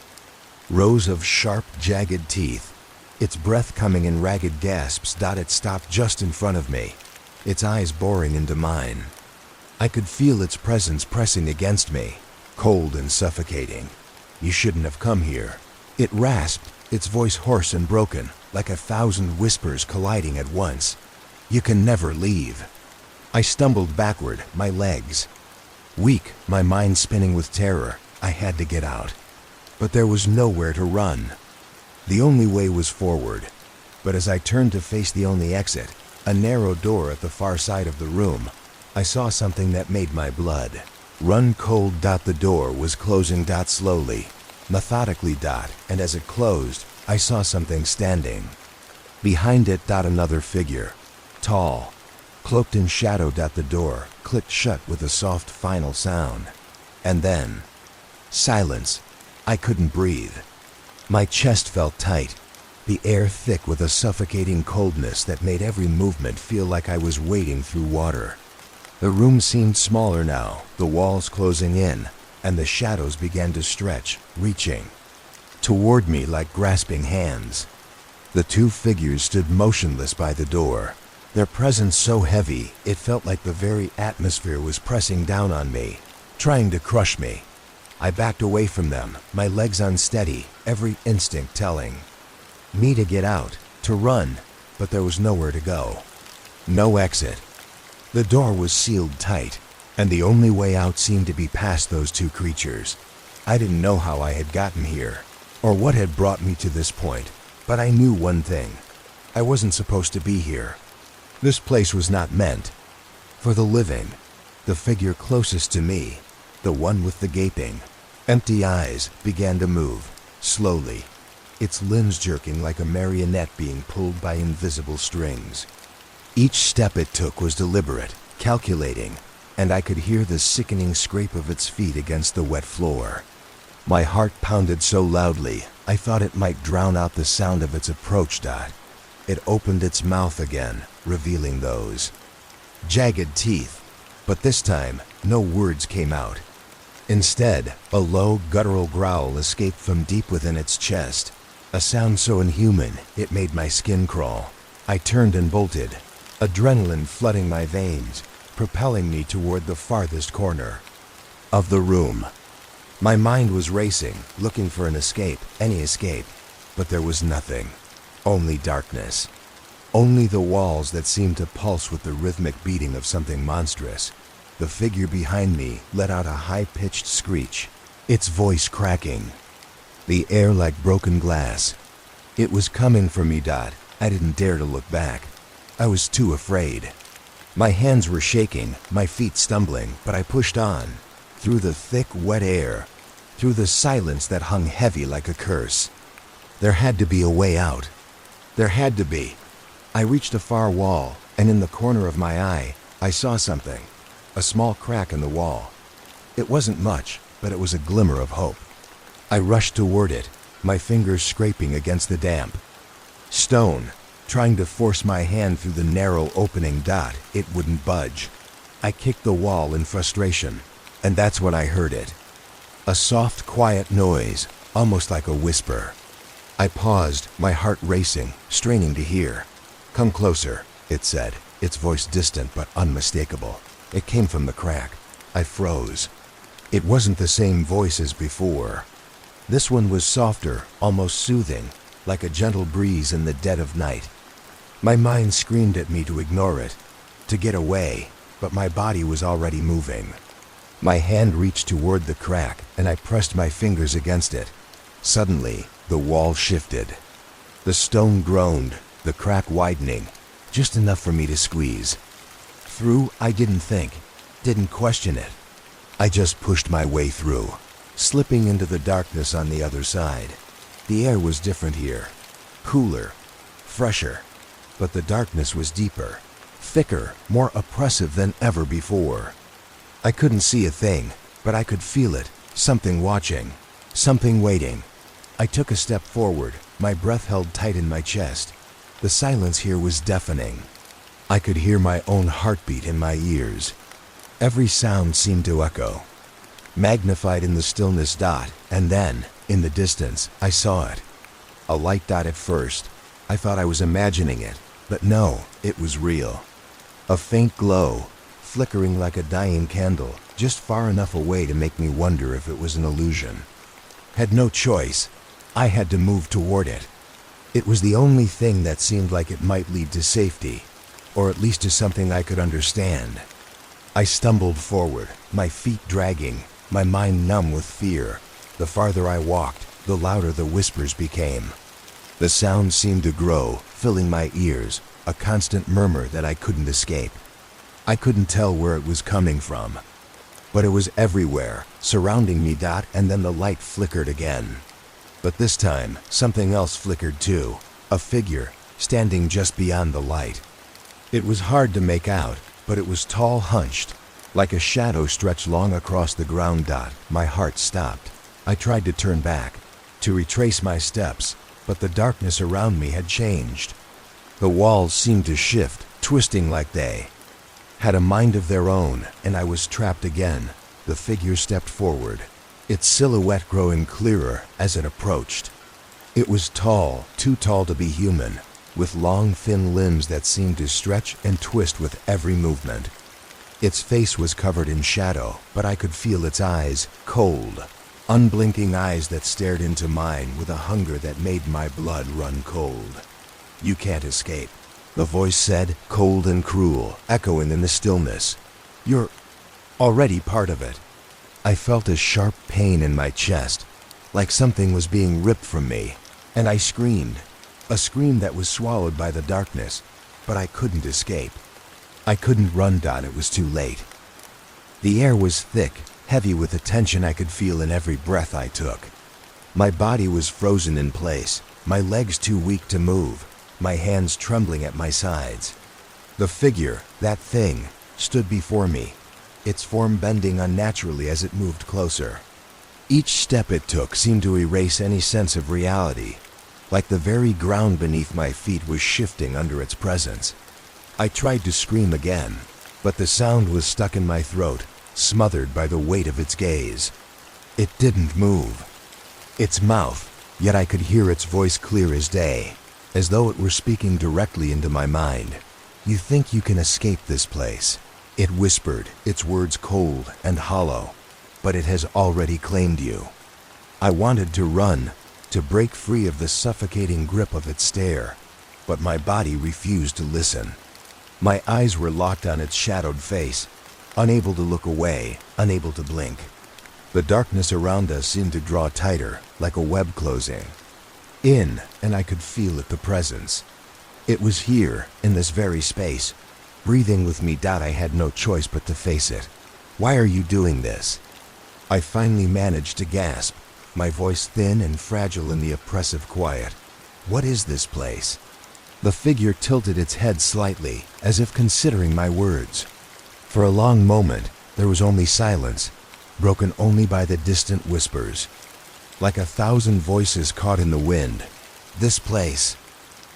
A: rows of sharp, jagged teeth. Its breath coming in ragged gasps. It stopped just in front of me, its eyes boring into mine. I could feel its presence pressing against me, cold and suffocating. "You shouldn't have come here," it rasped, its voice hoarse and broken, like 1,000 whispers colliding at once. "You can never leave." I stumbled backward, my legs weak, my mind spinning with terror. I had to get out, but there was nowhere to run. The only way was forward, but as I turned to face the only exit, a narrow door at the far side of the room, I saw something that made my blood run cold. The door was closing slowly, methodically. And as it closed, I saw something standing. Behind it, another figure, tall, cloaked in shadow. The door clicked shut with a soft final sound. And then silence. I couldn't breathe. My chest felt tight, the air thick with a suffocating coldness that made every movement feel like I was wading through water. The room seemed smaller now, the walls closing in, and the shadows began to stretch, reaching toward me like grasping hands. The two figures stood motionless by the door, their presence so heavy it felt like the very atmosphere was pressing down on me, trying to crush me. I backed away from them, my legs unsteady, every instinct telling me to get out, to run, but there was nowhere to go. No exit. The door was sealed tight, and the only way out seemed to be past those two creatures. I didn't know how I had gotten here, or what had brought me to this point, but I knew one thing. I wasn't supposed to be here. This place was not meant for the living. The figure closest to me, the one with the gaping, empty eyes, began to move, slowly, its limbs jerking like a marionette being pulled by invisible strings. Each step it took was deliberate, calculating, and I could hear the sickening scrape of its feet against the wet floor. My heart pounded so loudly, I thought it might drown out the sound of its approach. It opened its mouth again, revealing those jagged teeth, but this time, no words came out. Instead, a low, guttural growl escaped from deep within its chest, a sound so inhuman it made my skin crawl. I turned and bolted, adrenaline flooding my veins, propelling me toward the farthest corner of the room. My mind was racing, looking for an escape, any escape, but there was nothing. Only darkness. Only the walls that seemed to pulse with the rhythmic beating of something monstrous. The figure behind me let out a high-pitched screech, its voice cracking, the air like broken glass. It was coming for me. I didn't dare to look back. I was too afraid. My hands were shaking, my feet stumbling, but I pushed on, through the thick, wet air, through the silence that hung heavy like a curse. There had to be a way out. There had to be. I reached a far wall, and in the corner of my eye, I saw something. A small crack in the wall. It wasn't much, but it was a glimmer of hope. I rushed toward it, my fingers scraping against the damp stone, trying to force my hand through the narrow opening. It wouldn't budge. I kicked the wall in frustration, and that's when I heard it. A soft, quiet noise, almost like a whisper. I paused, my heart racing, straining to hear. "Come closer," it said, its voice distant but unmistakable. It came from the crack. I froze. It wasn't the same voice as before. This one was softer, almost soothing, like a gentle breeze in the dead of night. My mind screamed at me to ignore it, to get away, but my body was already moving. My hand reached toward the crack, and I pressed my fingers against it. Suddenly, the wall shifted. The stone groaned, the crack widening, just enough for me to squeeze. Through, I didn't think, didn't question it. I just pushed my way through, slipping into the darkness on the other side. The air was different here, cooler, fresher, but the darkness was deeper, thicker, more oppressive than ever before. I couldn't see a thing, but I could feel it, something watching, something waiting. I took a step forward, my breath held tight in my chest. The silence here was deafening. I could hear my own heartbeat in my ears. Every sound seemed to echo, magnified in the stillness. And then, in the distance, I saw it. A light dot at first. I thought I was imagining it, but no, it was real. A faint glow, flickering like a dying candle, just far enough away to make me wonder if it was an illusion. Had no choice. I had to move toward it. It was the only thing that seemed like it might lead to safety, or at least to something I could understand. I stumbled forward, my feet dragging, my mind numb with fear. The farther I walked, the louder the whispers became. The sound seemed to grow, filling my ears, a constant murmur that I couldn't escape. I couldn't tell where it was coming from, but it was everywhere, surrounding me. And then the light flickered again. But this time, something else flickered too, a figure, standing just beyond the light. It was hard to make out, but it was tall, hunched, like a shadow stretched long across the ground. My heart stopped. I tried to turn back, to retrace my steps, but the darkness around me had changed. The walls seemed to shift, twisting like they had a mind of their own, and I was trapped again. The figure stepped forward, its silhouette growing clearer as it approached. It was tall, too tall to be human, with long, thin limbs that seemed to stretch and twist with every movement. Its face was covered in shadow, but I could feel its eyes, cold, unblinking eyes that stared into mine with a hunger that made my blood run cold. "You can't escape," the voice said, cold and cruel, echoing in the stillness. "You're already part of it." I felt a sharp pain in my chest, like something was being ripped from me, and I screamed, a scream that was swallowed by the darkness, but I couldn't escape. I couldn't run. It was too late. The air was thick, heavy with the tension I could feel in every breath I took. My body was frozen in place, my legs too weak to move, my hands trembling at my sides. The figure, that thing, stood before me, its form bending unnaturally as it moved closer. Each step it took seemed to erase any sense of reality, like the very ground beneath my feet was shifting under its presence. I tried to scream again, but the sound was stuck in my throat, smothered by the weight of its gaze. It didn't move. Its mouth, yet I could hear its voice clear as day, as though it were speaking directly into my mind. "You think you can escape this place," it whispered, its words cold and hollow, "but it has already claimed you." I wanted to run, to break free of the suffocating grip of its stare, but my body refused to listen. My eyes were locked on its shadowed face, unable to look away, unable to blink. The darkness around us seemed to draw tighter, like a web closing. in, and I could feel it, the presence. It was here, in this very space, breathing with me. I had no choice but to face it. Why are you doing this? I finally managed to gasp, my voice thin and fragile in the oppressive quiet. What is this place? The figure tilted its head slightly, as if considering my words. For a long moment, there was only silence, broken only by the distant whispers. Like 1,000 voices caught in the wind. This place.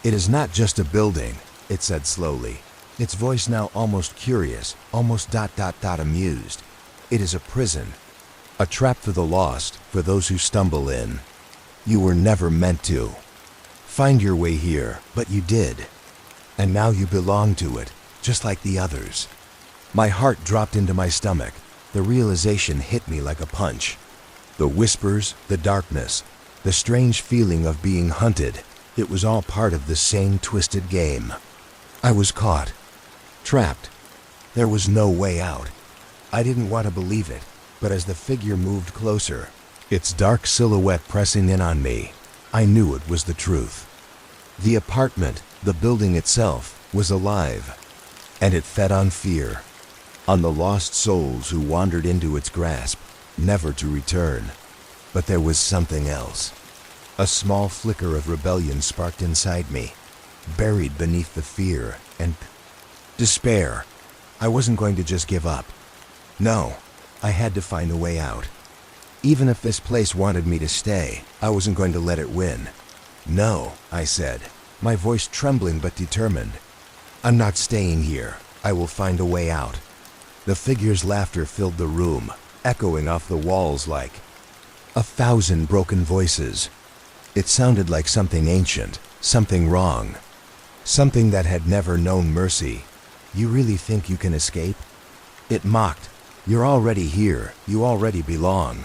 A: It is not just a building, it said slowly, its voice now almost curious, almost amused. It is a prison. A trap for the lost, for those who stumble in. You were never meant to find your way here, but you did. And now you belong to it, just like the others. My heart dropped into my stomach. The realization hit me like a punch. The whispers, the darkness, the strange feeling of being hunted, it was all part of the same twisted game. I was caught, trapped. There was no way out. I didn't want to believe it, but as the figure moved closer, its dark silhouette pressing in on me, I knew it was the truth. The apartment, the building itself, was alive, and it fed on fear, on the lost souls who wandered into its grasp, never to return. But there was something else. A small flicker of rebellion sparked inside me, buried beneath the fear and despair. I wasn't going to just give up. No, I had to find a way out. Even if this place wanted me to stay, I wasn't going to let it win. No, I said, my voice trembling but determined. I'm not staying here. I will find a way out. The figure's laughter filled the room, echoing off the walls like 1,000 broken voices. It sounded like something ancient, something wrong, something that had never known mercy. You really think you can escape? It mocked. You're already here. You already belong.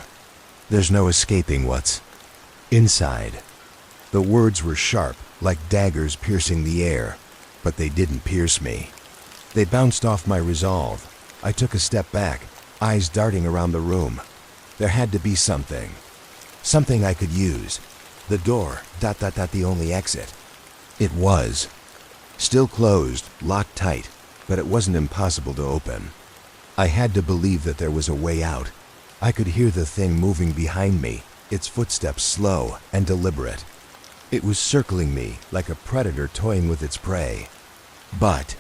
A: There's no escaping what's inside. The words were sharp, like daggers piercing the air, but they didn't pierce me. They bounced off my resolve. I took a step back, eyes darting around the room. There had to be something. Something I could use. The door, the only exit. It was. Still closed, locked tight, but it wasn't impossible to open. I had to believe that there was a way out. I could hear the thing moving behind me, its footsteps slow and deliberate. It was circling me like a predator toying with its prey. But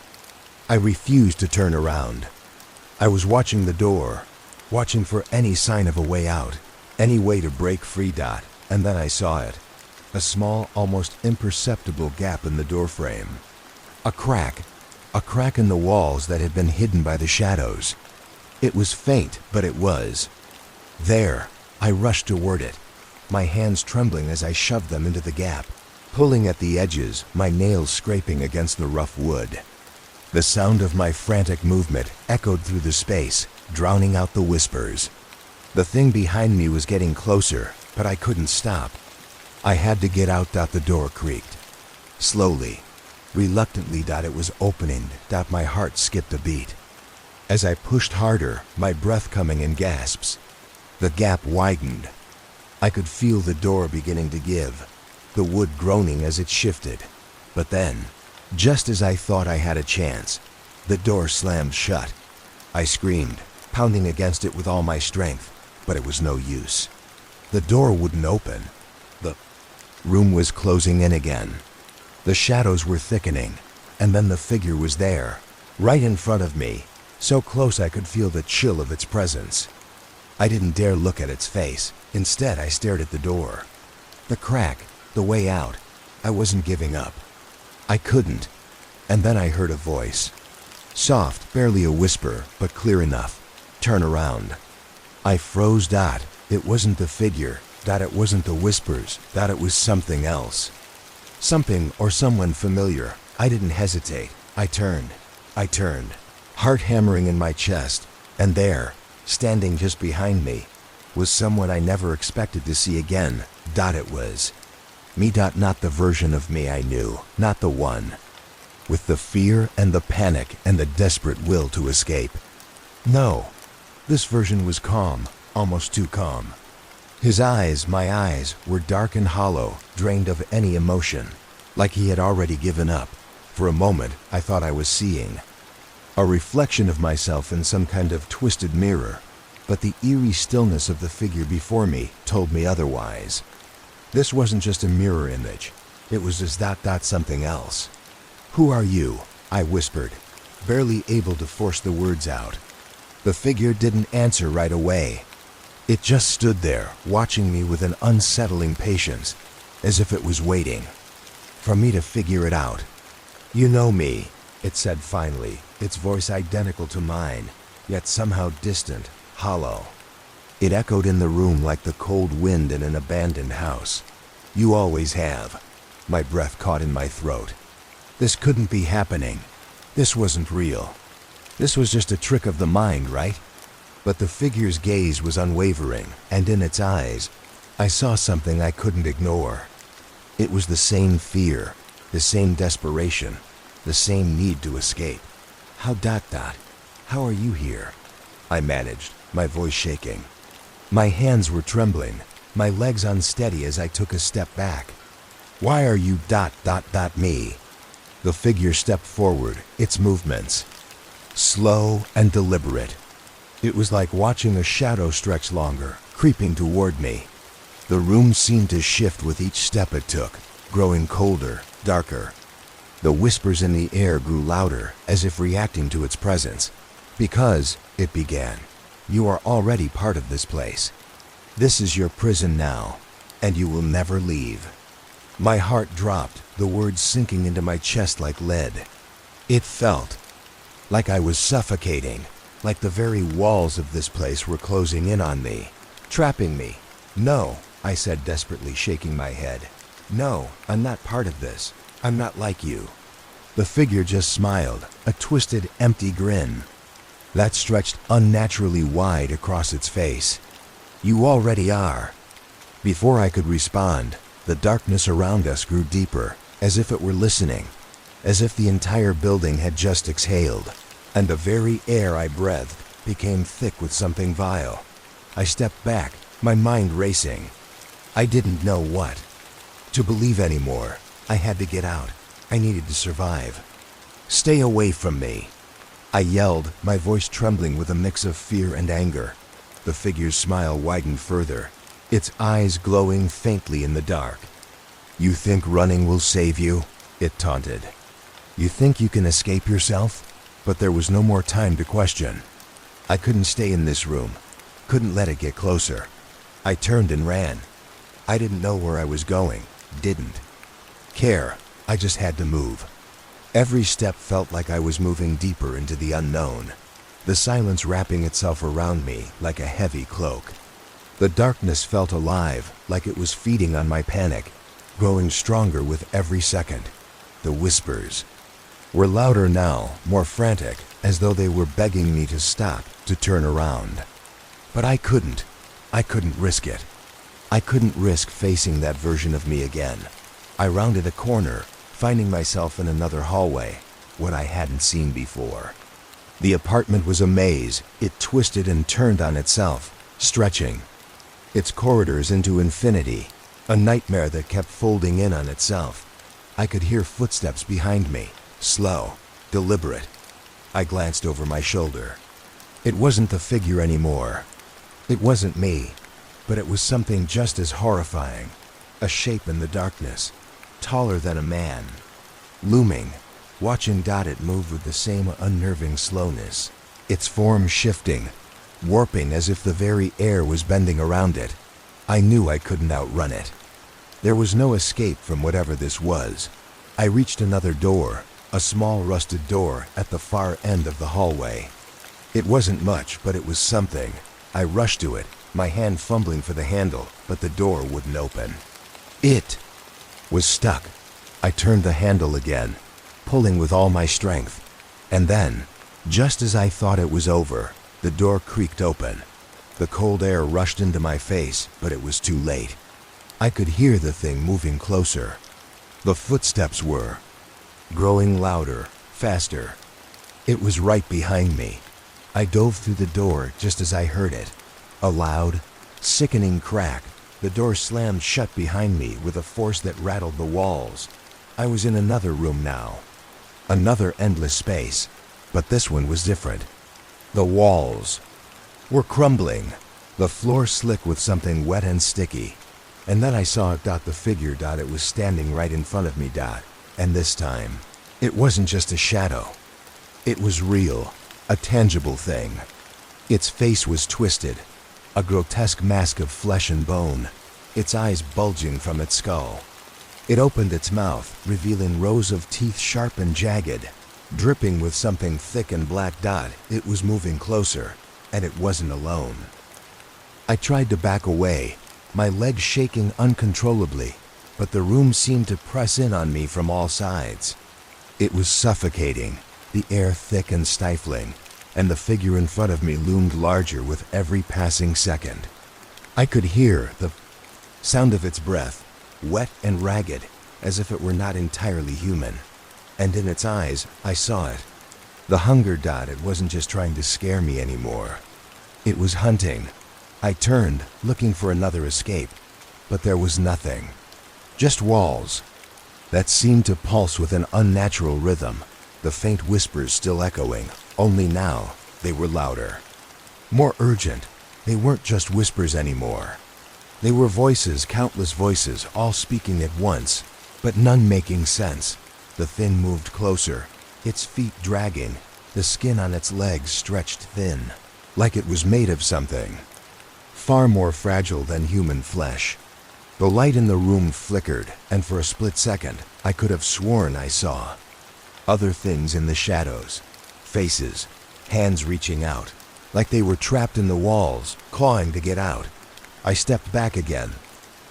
A: I refused to turn around. I was watching the door, watching for any sign of a way out, any way to break free. And then I saw it. A small, almost imperceptible gap in the doorframe. A crack in the walls that had been hidden by the shadows. It was faint, but it was. There, I rushed toward it, my hands trembling as I shoved them into the gap, pulling at the edges, my nails scraping against the rough wood. The sound of my frantic movement echoed through the space, drowning out the whispers. The thing behind me was getting closer, but I couldn't stop. I had to get out. The door creaked. Slowly, reluctantly. It was opening. My heart skipped a beat. As I pushed harder, my breath coming in gasps. The gap widened. I could feel the door beginning to give, the wood groaning as it shifted. But then, just as I thought I had a chance, the door slammed shut. I screamed, pounding against it with all my strength, but it was no use. The door wouldn't open. The room was closing in again. The shadows were thickening, and then the figure was there, right in front of me, so close I could feel the chill of its presence. I didn't dare look at its face. Instead, I stared at the door. The crack, the way out. I wasn't giving up. I couldn't. And then I heard a voice. Soft, barely a whisper, but clear enough. Turn around. I froze. It wasn't the figure. It wasn't the whispers. It was something else. Something or someone familiar. I didn't hesitate. I turned, heart hammering in my chest, and there, standing just behind me, was someone I never expected to see again. It was me. Not the version of me I knew, not the one with the fear and the panic and the desperate will to escape. No, this version was calm, almost too calm. My eyes, were dark and hollow, drained of any emotion, like he had already given up. For a moment, I thought I was seeing a reflection of myself in some kind of twisted mirror, but the eerie stillness of the figure before me told me otherwise. This wasn't just a mirror image. It was just something else. "Who are you?" I whispered, barely able to force the words out. The figure didn't answer right away. It just stood there, watching me with an unsettling patience, as if it was waiting for me to figure it out. "You know me," it said finally, its voice identical to mine, yet somehow distant, hollow. It echoed in the room like the cold wind in an abandoned house. "You always have." My breath caught in my throat. This couldn't be happening. This wasn't real. This was just a trick of the mind, right? But the figure's gaze was unwavering, and in its eyes, I saw something I couldn't ignore. It was the same fear, the same desperation, the same need to escape. How are you here?" I managed, my voice shaking. My hands were trembling, my legs unsteady as I took a step back. "Why are you me?" The figure stepped forward, its movements slow and deliberate. It was like watching a shadow stretch longer, creeping toward me. The room seemed to shift with each step it took, growing colder, darker. The whispers in the air grew louder, as if reacting to its presence. "Because," it began, "you are already part of this place. This is your prison now, and you will never leave." My heart dropped, the words sinking into my chest like lead. It felt like I was suffocating, like the very walls of this place were closing in on me, trapping me. "No," I said desperately, shaking my head. "No, I'm not part of this. I'm not like you." The figure just smiled, a twisted, empty grin that stretched unnaturally wide across its face. "You already are." Before I could respond, the darkness around us grew deeper, as if it were listening, as if the entire building had just exhaled, and the very air I breathed became thick with something vile. I stepped back, my mind racing. I didn't know what to believe anymore. I had to get out. I needed to survive. "Stay away from me," I yelled, my voice trembling with a mix of fear and anger. The figure's smile widened further, its eyes glowing faintly in the dark. "You think running will save you?" it taunted. "You think you can escape yourself?" But there was no more time to question. I couldn't stay in this room, couldn't let it get closer. I turned and ran. I didn't know where I was going, didn't care. I just had to move. Every step felt like I was moving deeper into the unknown, the silence wrapping itself around me like a heavy cloak. The darkness felt alive, like it was feeding on my panic, growing stronger with every second. The whispers were louder now, more frantic, as though they were begging me to stop, to turn around. But I couldn't. I couldn't risk it. I couldn't risk facing that version of me again. I rounded a corner, finding myself in another hallway, what I hadn't seen before. The apartment was a maze. It twisted and turned on itself, stretching its corridors into infinity, a nightmare that kept folding in on itself. I could hear footsteps behind me, slow, deliberate. I glanced over my shoulder. It wasn't the figure anymore. It wasn't me, but it was something just as horrifying, a shape in the darkness, taller than a man, looming. Watching it move with the same unnerving slowness, its form shifting, warping as if the very air was bending around it. I knew I couldn't outrun it. There was no escape from whatever this was. I reached another door, a small rusted door at the far end of the hallway. It wasn't much, but it was something. I rushed to it, my hand fumbling for the handle, but the door wouldn't open. It was stuck. I turned the handle again, pulling with all my strength. And then, just as I thought it was over, the door creaked open. The cold air rushed into my face, but it was too late. I could hear the thing moving closer. The footsteps were growing louder, faster. It was right behind me. I dove through the door just as I heard it. A loud, Sickening crack. The door slammed shut behind me with a force that rattled the walls. I was in another room now. Another endless space. But this one was different. The walls were crumbling. The floor slick with something wet and sticky. And then I saw the figure. It was standing right in front of me. And this time, it wasn't just a shadow. It was real. A tangible thing. Its face was twisted. A grotesque mask of flesh and bone. Its eyes bulging from its skull. It opened its mouth, revealing rows of teeth sharp and jagged. Dripping with something thick and black. It was moving closer. And it wasn't alone. I tried to back away, my legs shaking uncontrollably, but the room seemed to press in on me from all sides. It was suffocating, the air thick and stifling, and the figure in front of me loomed larger with every passing second. I could hear the sound of its breath, wet and ragged, as if it were not entirely human. And in its eyes, I saw it. The hunger. It wasn't just trying to scare me anymore. It was hunting. I turned, looking for another escape, but there was nothing. Just walls that seemed to pulse with an unnatural rhythm, the faint whispers still echoing, only now they were louder. More urgent. They weren't just whispers anymore. They were voices, countless voices, all speaking at once, but none making sense. The thing moved closer, its feet dragging, the skin on its legs stretched thin, like it was made of something far more fragile than human flesh. The light in the room flickered, and for a split second, I could have sworn I saw other things in the shadows. Faces, hands reaching out, like they were trapped in the walls, clawing to get out. I stepped back again,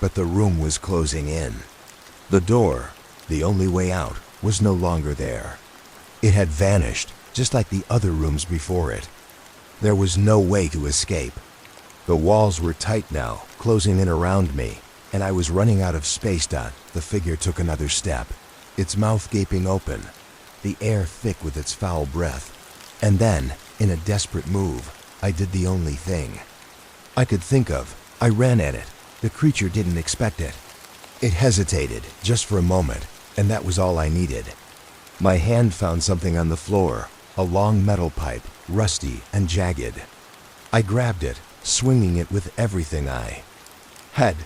A: but the room was closing in. The door, the only way out, was no longer there. It had vanished, just like the other rooms before it. There was no way to escape. The walls were tight now, closing in around me, and I was running out of space. The figure took another step, its mouth gaping open, the air thick with its foul breath. And then, in a desperate move, I did the only thing I could think of. I ran at it. The creature didn't expect it. It hesitated, just for a moment, and that was all I needed. My hand found something on the floor, a long metal pipe, rusty and jagged. I grabbed it, swinging it with everything I had.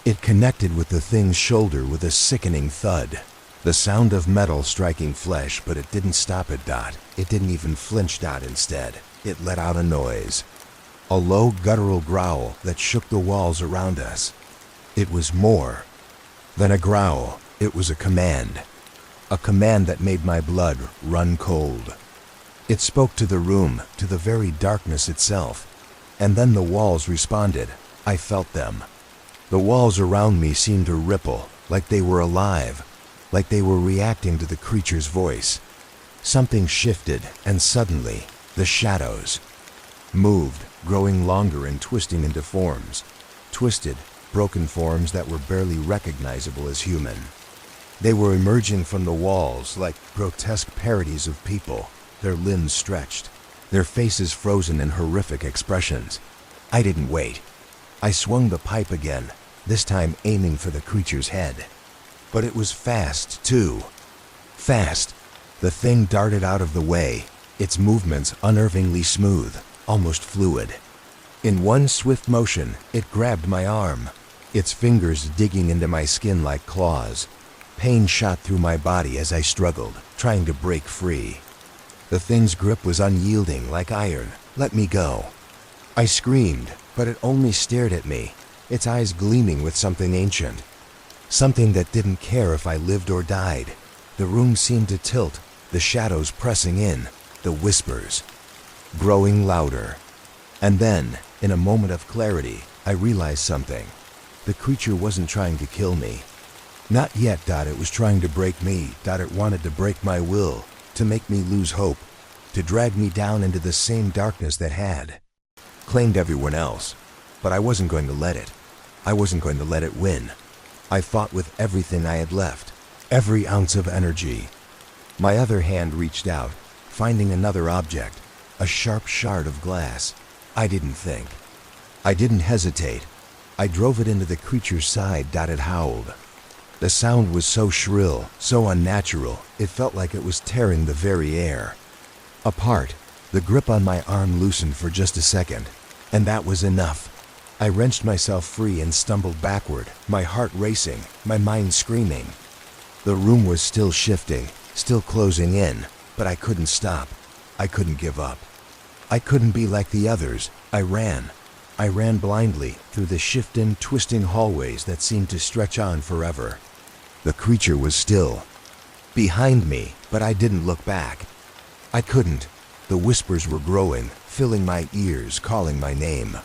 A: It connected with the thing's shoulder with a sickening thud. The sound of metal striking flesh, but it didn't stop it. It didn't even flinch. Instead, it let out a noise. A low guttural growl that shook the walls around us. It was more than a growl. It was a command. A command that made my blood run cold. It spoke to the room, to the very darkness itself. And then the walls responded. I felt them. The walls around me seemed to ripple, like they were alive, like they were reacting to the creature's voice. Something shifted, and suddenly, the shadows moved, growing longer and twisting into forms. Twisted, broken forms that were barely recognizable as human. They were emerging from the walls like grotesque parodies of people, their limbs stretched, their faces frozen in horrific expressions. I didn't wait. I swung the pipe again, this time aiming for the creature's head. But it was fast, too. Fast. The thing darted out of the way, its movements unnervingly smooth, almost fluid. In one swift motion, it grabbed my arm, its fingers digging into my skin like claws. Pain shot through my body as I struggled, trying to break free. The thing's grip was unyielding, like iron. Let me go. I screamed, but it only stared at me, its eyes gleaming with something ancient. Something that didn't care if I lived or died. The room seemed to tilt, the shadows pressing in, the whispers growing louder. And then, in a moment of clarity, I realized something. The creature wasn't trying to kill me. Not yet. It was trying to break me. It wanted to break my will, to make me lose hope, to drag me down into the same darkness that had claimed everyone else. But I wasn't going to let it. I wasn't going to let it win. I fought with everything I had left, every ounce of energy. My other hand reached out, finding another object, a sharp shard of glass. I didn't think. I didn't hesitate. I drove it into the creature's side. It howled. The sound was so shrill, so unnatural, it felt like it was tearing the very air apart. The grip on my arm loosened for just a second, and that was enough. I wrenched myself free and stumbled backward, my heart racing, my mind screaming. The room was still shifting, still closing in, but I couldn't stop. I couldn't give up. I couldn't be like the others. I ran. I ran blindly through the shifting, twisting hallways that seemed to stretch on forever. The creature was still behind me, but I didn't look back. I couldn't. The whispers were growing, filling my ears, calling my name.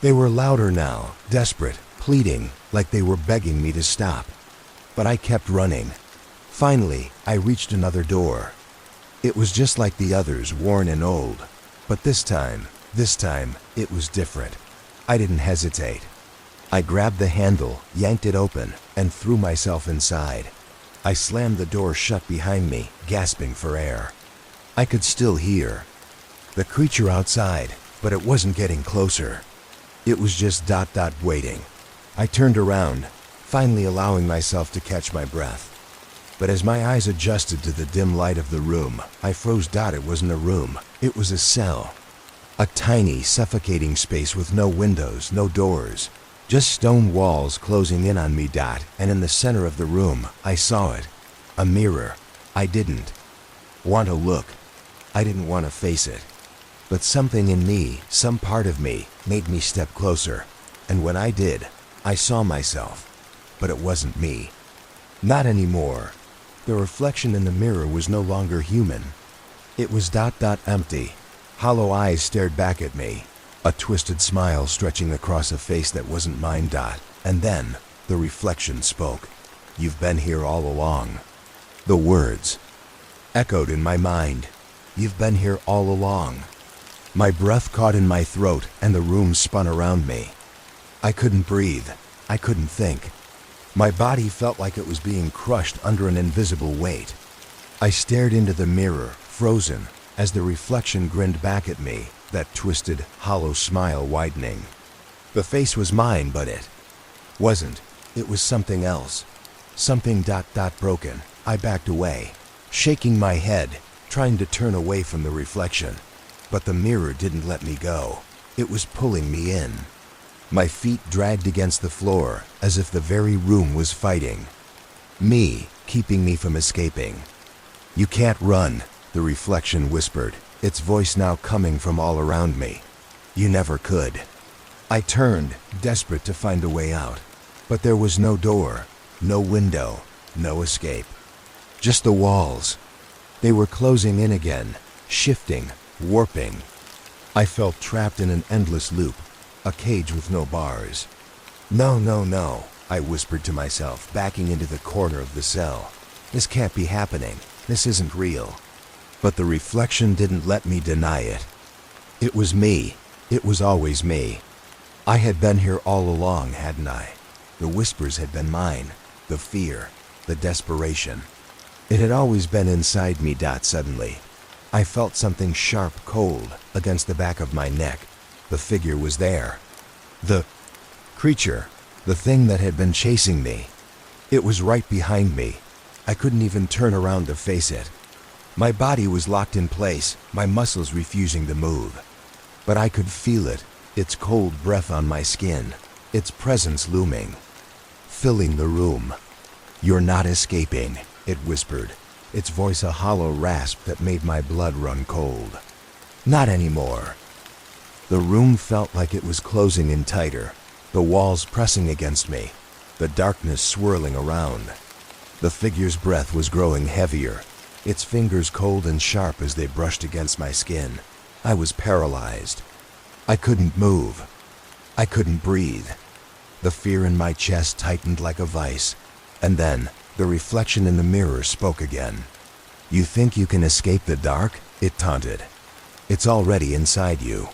A: They were louder now, desperate, pleading, like they were begging me to stop. But I kept running. Finally, I reached another door. It was just like the others, worn and old. But this time, it was different. I didn't hesitate. I grabbed the handle, yanked it open, and threw myself inside. I slammed the door shut behind me, gasping for air. I could still hear the creature outside, but it wasn't getting closer. It was just waiting. I turned around, finally allowing myself to catch my breath. But as my eyes adjusted to the dim light of the room, I froze. It wasn't a room, it was a cell. A tiny, suffocating space with no windows, no doors. Just stone walls closing in on me. And in the center of the room, I saw it. A mirror. I didn't want to look. I didn't want to face it. But something in me, some part of me, made me step closer. And when I did, I saw myself. But it wasn't me. Not anymore. The reflection in the mirror was no longer human. It was empty. Hollow eyes stared back at me. A twisted smile stretching across a face that wasn't mine. And then, the reflection spoke. "You've been here all along." The words echoed in my mind. "You've been here all along." My breath caught in my throat and the room spun around me. I couldn't breathe. I couldn't think. My body felt like it was being crushed under an invisible weight. I stared into the mirror, frozen, as the reflection grinned back at me, that twisted, hollow smile widening. The face was mine, but it wasn't. It was something else. Something broken. I backed away, shaking my head, trying to turn away from the reflection. But the mirror didn't let me go. It was pulling me in. My feet dragged against the floor, as if the very room was fighting me, keeping me from escaping. "You can't run," the reflection whispered, its voice now coming from all around me. "You never could." I turned, desperate to find a way out. But there was no door, no window, no escape. Just the walls. They were closing in again, shifting, warping. I felt trapped in an endless loop, a cage with no bars. No, I whispered to myself, backing into the corner of the cell. This can't be happening. This isn't real. But the reflection didn't let me deny it. It was me. It was always me. I had been here all along, hadn't I? The whispers had been mine. The fear, the desperation. It had always been inside me. Suddenly, I felt something sharp, cold, against the back of my neck. The figure was there. The creature, the thing that had been chasing me. It was right behind me. I couldn't even turn around to face it. My body was locked in place, my muscles refusing to move. But I could feel it, its cold breath on my skin, its presence looming, filling the room. "You're not escaping," it whispered, its voice a hollow rasp that made my blood run cold. "Not anymore." The room felt like it was closing in tighter, the walls pressing against me, the darkness swirling around. The figure's breath was growing heavier, its fingers cold and sharp as they brushed against my skin. I was paralyzed. I couldn't move. I couldn't breathe. The fear in my chest tightened like a vice. And then, the reflection in the mirror spoke again. "You think you can escape the dark?" it taunted. "It's already inside you.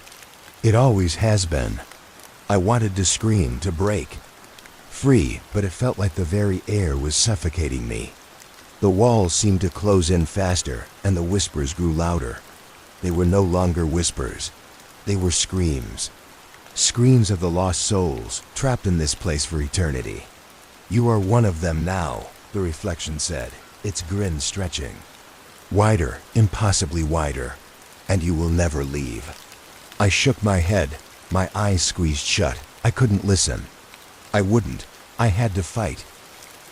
A: It always has been." I wanted to scream, to break free, but it felt like the very air was suffocating me. The walls seemed to close in faster, and the whispers grew louder. They were no longer whispers. They were screams. Screams of the lost souls, trapped in this place for eternity. You are one of them now, the reflection said, its grin stretching. Wider, impossibly wider, and you will never leave. I shook my head, my eyes squeezed shut. I couldn't listen. I wouldn't. I had to fight.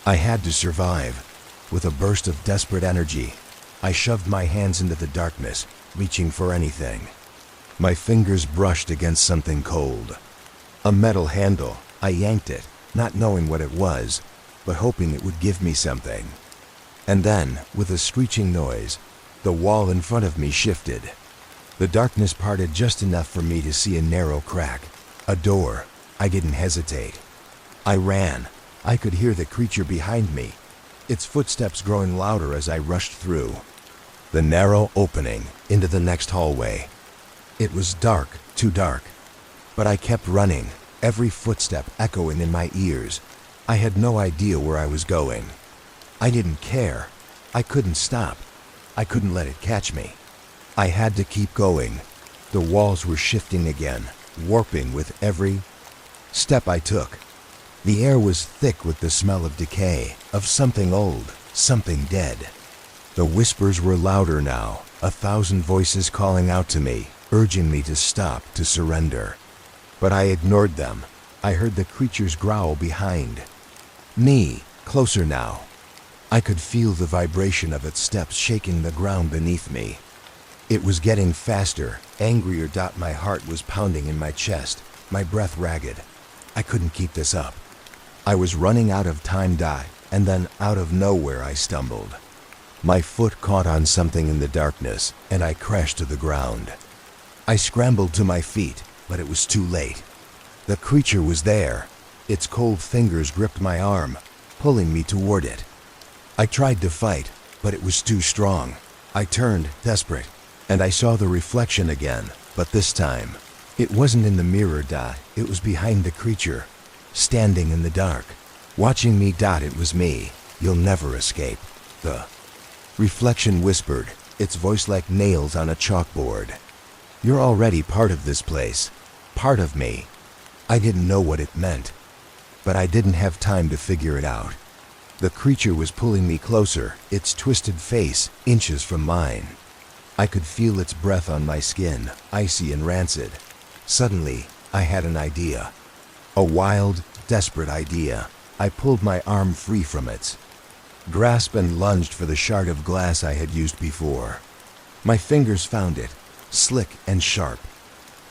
A: I had to survive. With a burst of desperate energy, I shoved my hands into the darkness, reaching for anything. My fingers brushed against something cold. A metal handle. I yanked it, not knowing what it was, but hoping it would give me something. And then, with a screeching noise, the wall in front of me shifted. The darkness parted just enough for me to see a narrow crack. A door. I didn't hesitate. I ran. I could hear the creature behind me, its footsteps growing louder as I rushed through. The narrow opening into the next hallway. It was dark, too dark. But I kept running, every footstep echoing in my ears. I had no idea where I was going. I didn't care. I couldn't stop. I couldn't let it catch me. I had to keep going. The walls were shifting again, warping with every step I took. The air was thick with the smell of decay, of something old, something dead. The whispers were louder now, 1,000 voices calling out to me, urging me to stop, to surrender. But I ignored them. I heard the creature's growl behind me, closer now. I could feel the vibration of its steps shaking the ground beneath me. It was getting faster, angrier. My heart was pounding in my chest, my breath ragged. I couldn't keep this up. I was running out of time, and then out of nowhere I stumbled. My foot caught on something in the darkness, and I crashed to the ground. I scrambled to my feet, but it was too late. The creature was there. Its cold fingers gripped my arm, pulling me toward it. I tried to fight, but it was too strong. I turned, desperate, and I saw the reflection again, but this time, it wasn't in the mirror, it was behind the creature, standing in the dark, watching me. It was me. You'll never escape. The reflection whispered, its voice like nails on a chalkboard. You're already part of this place, part of me. I didn't know what it meant, but I didn't have time to figure it out. The creature was pulling me closer, its twisted face inches from mine. I could feel its breath on my skin, icy and rancid. Suddenly, I had an idea. A wild, desperate idea. I pulled my arm free from its grasp and lunged for the shard of glass I had used before. My fingers found it, slick and sharp.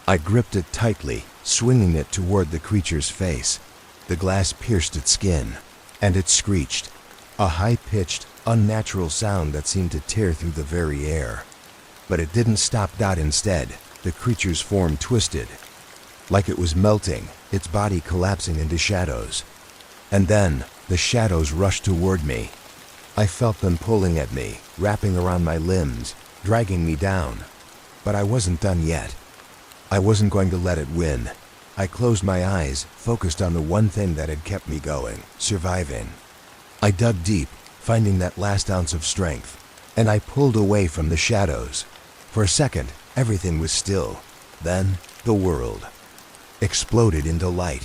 A: I gripped it tightly, swinging it toward the creature's face. The glass pierced its skin, and it screeched, a high-pitched, unnatural sound that seemed to tear through the very air. But it didn't stop. Instead, the creature's form twisted, like it was melting, its body collapsing into shadows. And then, the shadows rushed toward me. I felt them pulling at me, wrapping around my limbs, dragging me down. But I wasn't done yet. I wasn't going to let it win. I closed my eyes, focused on the one thing that had kept me going, surviving. I dug deep, finding that last ounce of strength, and I pulled away from the shadows. For a second, everything was still. Then, the world exploded into light.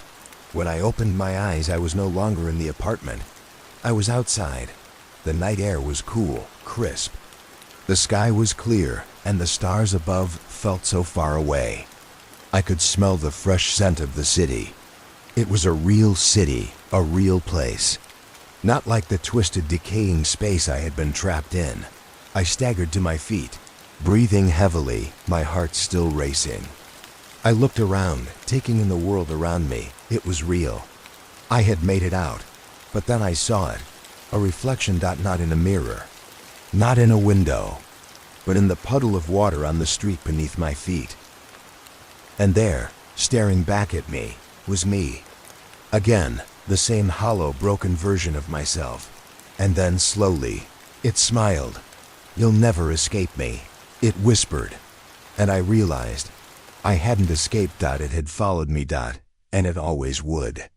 A: When I opened my eyes, I was no longer in the apartment. I was outside. The night air was cool, crisp. The sky was clear, and the stars above felt so far away. I could smell the fresh scent of the city. It was a real city, a real place. Not like the twisted, decaying space I had been trapped in. I staggered to my feet, breathing heavily, my heart still racing. I looked around, taking in the world around me. It was real. I had made it out. But then I saw it. A reflection, not in a mirror, not in a window, but in the puddle of water on the street beneath my feet. And there, staring back at me, was me. Again, the same hollow, broken version of myself. And then slowly, it smiled. You'll never escape me, it whispered. And I realized I hadn't escaped. It had followed me. And it always would.